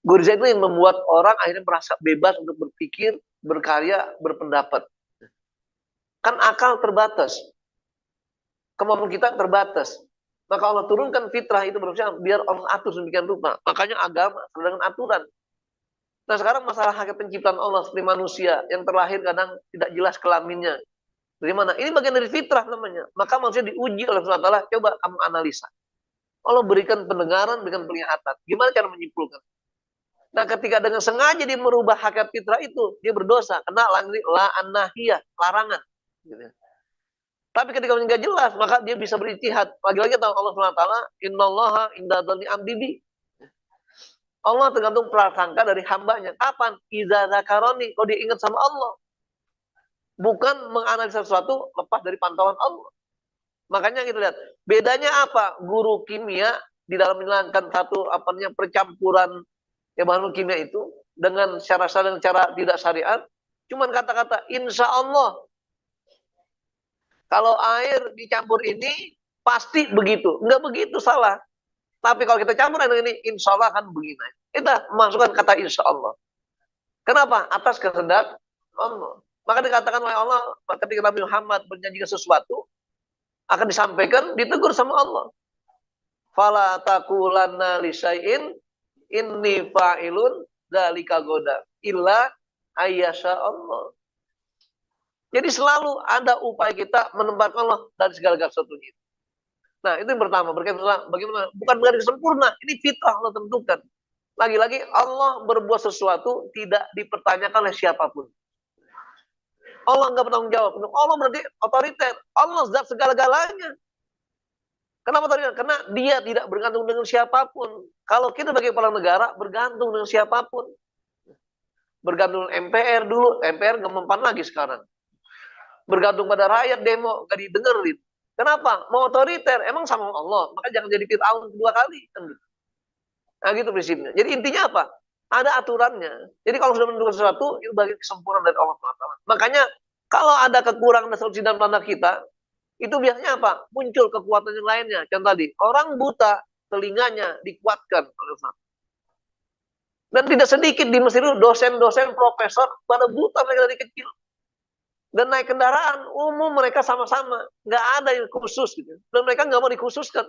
Gorizah itu yang membuat orang akhirnya merasa bebas untuk berpikir, berkarya, berpendapat. Kan akal terbatas. Kemampuan kita terbatas. Maka Allah turunkan fitrah itu berusaha biar Allah atur sedemikian rupa. Makanya agama dengan aturan. Nah sekarang masalah hakikat penciptaan Allah seperti manusia yang terlahir kadang tidak jelas kelaminnya. Dari mana? Ini bagian dari fitrah namanya. Maka manusia diuji oleh Allah SWT. Coba kamu analisa. Allah berikan pendengaran, berikan penglihatan. Gimana cara menyimpulkan? Nah ketika dengan sengaja dia merubah hakikat fitrah itu, dia berdosa. Kena la'an-nahiyah, larangan. Gitu. Tapi ketika nggak jelas, maka dia bisa berijtihad. Lagi-lagi tahu Allah SWT, innallaha inda dzanni abdi. Allah tergantung prasangka dari hambanya. Kapan? Iza zakaroni, kalau dia ingat sama Allah. Bukan menganalisa sesuatu lepas dari pantauan Allah. Makanya kita lihat, bedanya apa? Guru kimia di dalam menjalankan satu percampuran bahan kimia itu dengan cara tidak syariat, cuman kata-kata insya Allah. Kalau air dicampur ini pasti begitu. Enggak begitu, salah. Tapi kalau kita campur dengan ini, insya Allah akan begini. Kita masukkan kata insya Allah. Kenapa? Atas kehendak Allah. Maka dikatakan oleh Allah, ketika Nabi Muhammad menjanjikan sesuatu, akan disampaikan, ditegur sama Allah. Fala taqulanna li syai'in inni fa'ilun dzalika goda illa ayyasha Allah. Jadi selalu ada upaya kita menempatkan Allah dari segala sesuatunya. Nah, itu yang pertama, berkaitan bagaimana, bukan berarti sempurna, ini fitrah Allah tentukan. Lagi-lagi Allah berbuat sesuatu tidak dipertanyakan oleh siapapun. Allah nggak bertanggung jawab. Allah berarti otoriter. Allah zat segala-galanya. Kenapa otoriter? Karena dia tidak bergantung dengan siapapun. Kalau kita sebagai kepala negara bergantung dengan siapapun. Bergantung MPR dulu, MPR nggak mempan lagi sekarang. Bergantung pada rakyat, demo nggak didengerin. Kenapa? Mau otoriter, emang sama Allah. Maka jangan jadi Fir'aun kedua kali. Nah gitu prinsipnya. Jadi intinya apa? Ada aturannya. Jadi kalau sudah menentukan sesuatu, itu bagian kesempurnaan dari Allah SWT. Makanya kalau ada kekurangan dan solusi dalam tanda kita, itu biasanya apa? Muncul kekuatan yang lainnya. Contoh tadi, orang buta, telinganya dikuatkan oleh Allah. Dan tidak sedikit di Mesir itu dosen-dosen, profesor, pada buta mereka dari kecil. Dan naik kendaraan umum mereka sama-sama, nggak ada yang khusus gitu. Dan mereka nggak mau dikhususkan.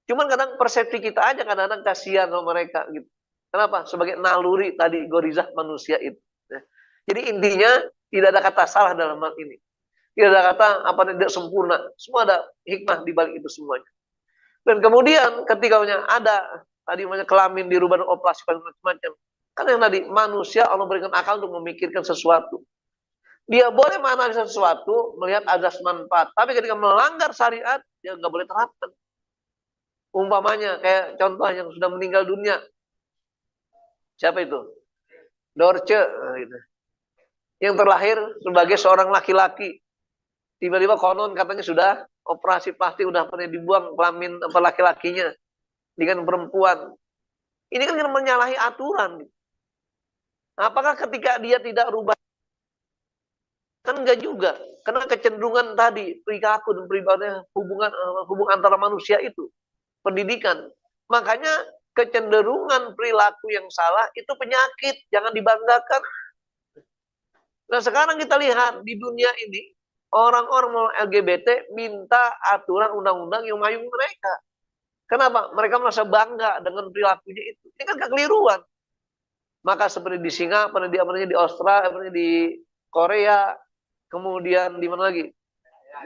Cuman kadang persepsi kita aja kadang-kadang kasihan sama mereka gitu. Kenapa? Sebagai naluri tadi gorizah manusia itu. Jadi intinya tidak ada kata salah dalam hal ini. Tidak ada kata apa yang tidak sempurna. Semua ada hikmah di balik itu semuanya. Dan kemudian ketika ada tadi kelamin dirubah dan operasi macam-macam. Kan yang tadi manusia Allah berikan akal untuk memikirkan sesuatu. Dia boleh menganalisa sesuatu, melihat azas manfaat. Tapi ketika melanggar syariat, dia nggak boleh terapkan. Umpamanya, kayak contoh yang sudah meninggal dunia. Siapa itu? Dorce. Gitu. Yang terlahir sebagai seorang laki-laki. Tiba-tiba konon katanya sudah operasi plastik, udah pernah dibuang kelamin laki-lakinya. Dengan perempuan. Ini kan menyalahi aturan. Apakah ketika dia tidak rubah? Kan enggak juga, karena kecenderungan tadi perilaku dan peribadatan hubungan antara manusia itu pendidikan. Makanya kecenderungan perilaku yang salah itu penyakit, jangan dibanggakan. Nah sekarang kita lihat di dunia ini orang-orang LGBT minta aturan undang-undang yang mayung mereka. Kenapa? Mereka merasa bangga dengan perilakunya itu. Ini kan kekeliruan. Maka seperti di Singapura, di Australia, di Korea, kemudian di mana lagi?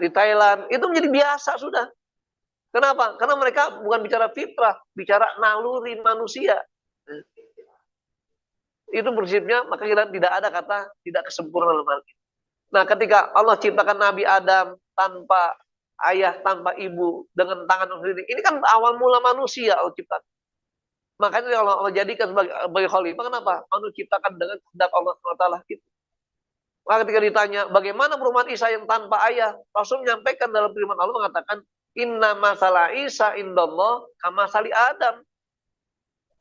Di Thailand. Itu menjadi biasa sudah. Kenapa? Karena mereka bukan bicara fitrah, bicara naluri manusia. Itu prinsipnya, maka kita tidak ada kata tidak kesempurnaan dalam hal ini. Nah, ketika Allah ciptakan Nabi Adam tanpa ayah, tanpa ibu, dengan tangan sendiri, ini kan awal mula manusia Allah ciptakan. Makanya Allah jadikan sebagai khalifah, kenapa? Manusia ciptakan dengan kehendak Allah SWT gitu. Maka ketika ditanya, bagaimana perumahan Isa yang tanpa ayah? Rasul menyampaikan dalam firman Allah mengatakan, inna masalah Isa indallah kama sali Adam.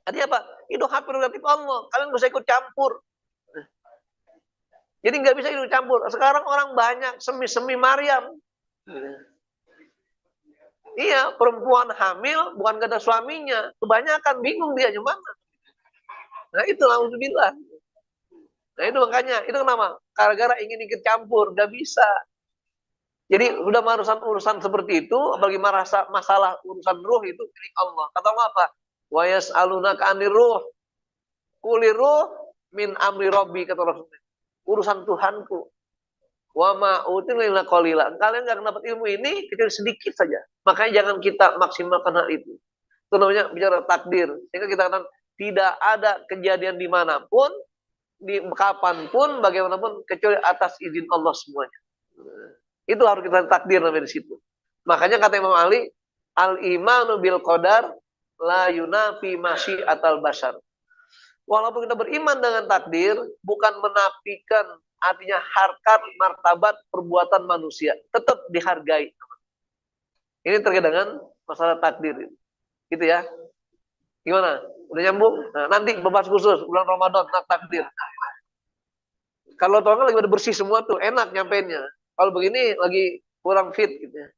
Artinya apa? Itu hak prerogatif Allah. Kalian nggak usah ikut campur. Jadi nggak bisa ikut campur. Sekarang orang banyak semi-semi Maryam. Iya, perempuan hamil bukan kata suaminya. Kebanyakan bingung dia gimana. Nah itu alhamdulillah. Nah itu makanya, itu kenapa? Gara-gara ingin ikut campur, gak bisa. Jadi udah urusan seperti itu, bagi masalah urusan ruh itu milik Allah. Kata Allah apa? Wa yas'alunaka 'anir ruh. Qulir ruh min amri rabbi, kata Rasulullah. Urusan Tuhanku. Wa ma utilu illa qalila. Kalian enggak dapat ilmu ini kecuali sedikit saja. Makanya jangan kita maksimalkan hal itu. Itu namanya bicara takdir. Sehingga kita katakan tidak ada kejadian dimanapun, di kapanpun, bagaimanapun, kecuali atas izin Allah semuanya. Itu harus kita takdir namanya di situ. Makanya kata Imam Ali, al-imanu bil qadar la yunafi masyiatal bashar. Walaupun kita beriman dengan takdir, bukan menafikan artinya harkat, martabat, perbuatan manusia. Tetap dihargai. Ini terkait dengan masalah takdir. Gitu ya. Gimana? Udah nyambung? Nah, nanti membahas khusus bulan Ramadan tentang takdir. Kalau tahun lagi pada bersih semua tuh enak nyampeinnya. Kalau begini lagi kurang fit gitu ya.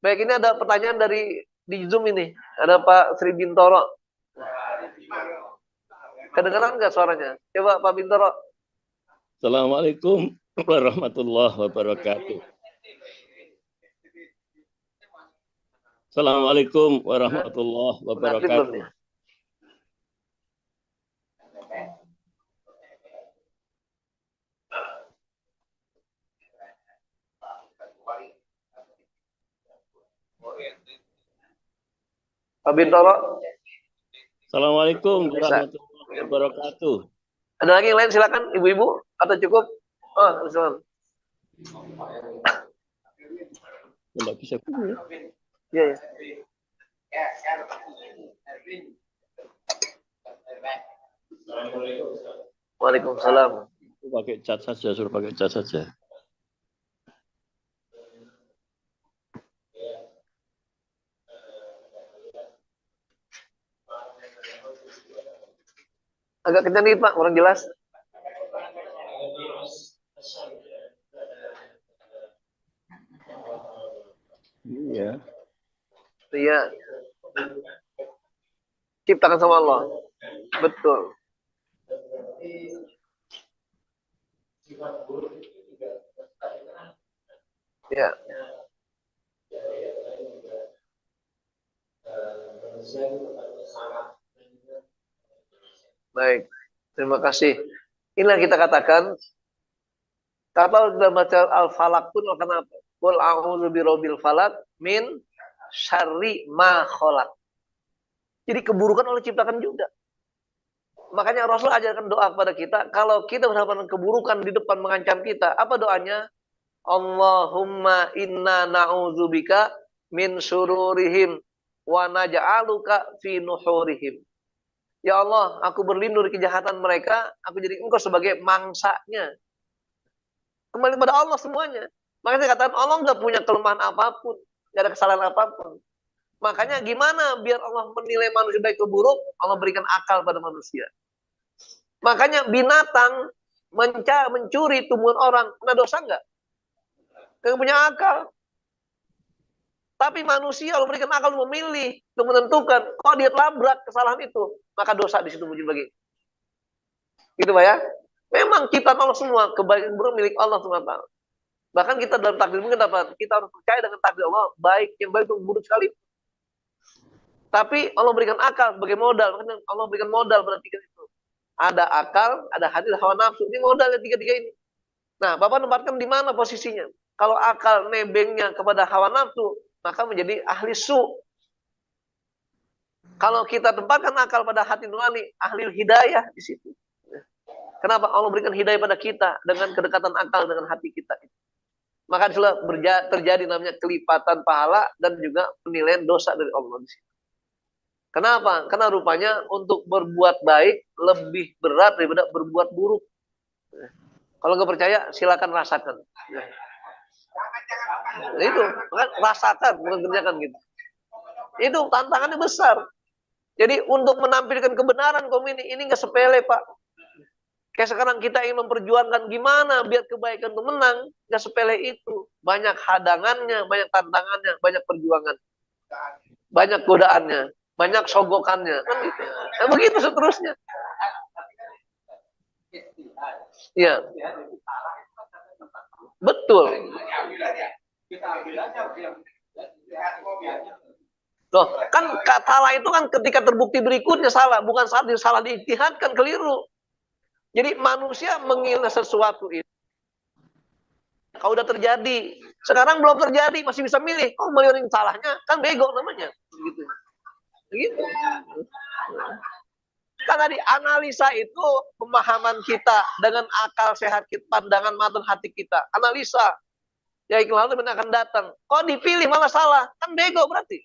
Baik, ini ada pertanyaan dari di Zoom ini. Ada Pak Sri Bintoro. Kedengeran nggak suaranya? Coba Pak Bintoro. Assalamualaikum warahmatullahi wabarakatuh. Assalamualaikum warahmatullahi wabarakatuh. Pak Bintoro. Assalamualaikum warahmatullahi wabarakatuh. Ada lagi yang lain, silakan ibu-ibu atau cukup? Oh, silakan. Tidak bisa. Iya, ya. Waalaikumsalam. Pakai cat saja, suruh pakai cat saja. Agak kencang nih Pak, kurang jelas. Iya. Iya. Ciptakan sama Allah. Betul. Ya. Baik. Terima kasih. Inilah yang kita katakan. Kalau kita baca Al-Falaq pun akan apa? Qul a'udzu birabbil falaq min syarri ma khalaq. Jadi keburukan Allah ciptakan juga. Makanya Rasul ajarkan doa kepada kita, kalau kita berhadapan dengan keburukan di depan mengancam kita, apa doanya? Allahumma inna na'udzubika min syururihim wa naj'aluka fi nuhurihim. Ya Allah, aku berlindung dari kejahatan mereka, aku jadi engkau sebagai mangsanya. Kembali pada Allah semuanya. Makanya saya katakan Allah nggak punya kelemahan apapun, nggak ada kesalahan apapun. Makanya gimana biar Allah menilai manusia baik atau buruk? Allah berikan akal pada manusia. Makanya binatang mencuri tumbuhan orang, kena dosa nggak? Nggak punya akal. Tapi manusia Allah berikan akal untuk memilih, untuk menentukan. Kalau dia labrak kesalahan itu, maka dosa di situ muncul lagi. Gitu Pak ya? Memang ciptaan Allah semua, kebaikan buruk milik Allah SWT. Bahkan kita dalam takdir mungkin dapat, kita harus percaya dengan takdir Allah, baik yang baik untuk buruk sekali. Tapi Allah berikan akal sebagai modal. Makanya Allah berikan modal pada tiga itu. Ada akal, ada hati, hawa nafsu. Ini modal yang tiga-tiga ini. Nah, Bapak tempatkan di mana posisinya? Kalau akal nebengnya kepada hawa nafsu, maka menjadi ahli su. Kalau kita tempatkan akal pada hati nurani, ahli hidayah di situ. Kenapa Allah berikan hidayah pada kita dengan kedekatan akal dengan hati kita? Maka disitulah terjadi namanya kelipatan pahala dan juga penilaian dosa dari Allah di situ. Kenapa? Karena rupanya untuk berbuat baik lebih berat daripada berbuat buruk. Kalau nggak percaya, silakan rasakan. Itu kan rasakan, bukan kerjakan gitu. Itu tantangannya besar. Jadi untuk menampilkan kebenaran kaum ini nggak sepele Pak. Kayak sekarang kita ingin memperjuangkan gimana biar kebaikan itu menang, nggak sepele itu. Banyak hadangannya, banyak tantangannya, banyak perjuangan, banyak godaannya, banyak sogokannya, kan gitu. Nah, begitu seterusnya. Iya, betul. Loh, kan salah itu kan ketika terbukti berikutnya salah, bukan salah diijtihadkan keliru. Jadi manusia mengira sesuatu itu. Kalau udah terjadi, sekarang belum terjadi, masih bisa milih. Oh, melihat salahnya, kan bego namanya. Begitu. Begitu. Kan tadi analisa itu pemahaman kita dengan akal sehat kita, pandangan mata hati kita. Analisa. Ya ikhlas itu akan datang. Kok dipilih malah salah? Kan bego berarti.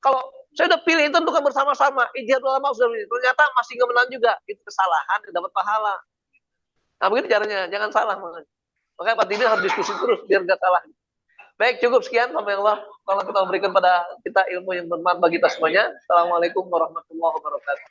Kalau saya udah pilih itu untuk bersama-sama, ijtihad ulama sudah pilih. Ternyata masih nggak menang juga, itu kesalahan, dapat pahala. Nah begitu caranya, jangan salah makanya Pak Tini harus diskusi terus biar nggak salah. Baik, cukup sekian sampai Allah. Kalau kita memberikan pada kita ilmu yang bermanfaat bagi kita semuanya. Assalamualaikum warahmatullahi wabarakatuh.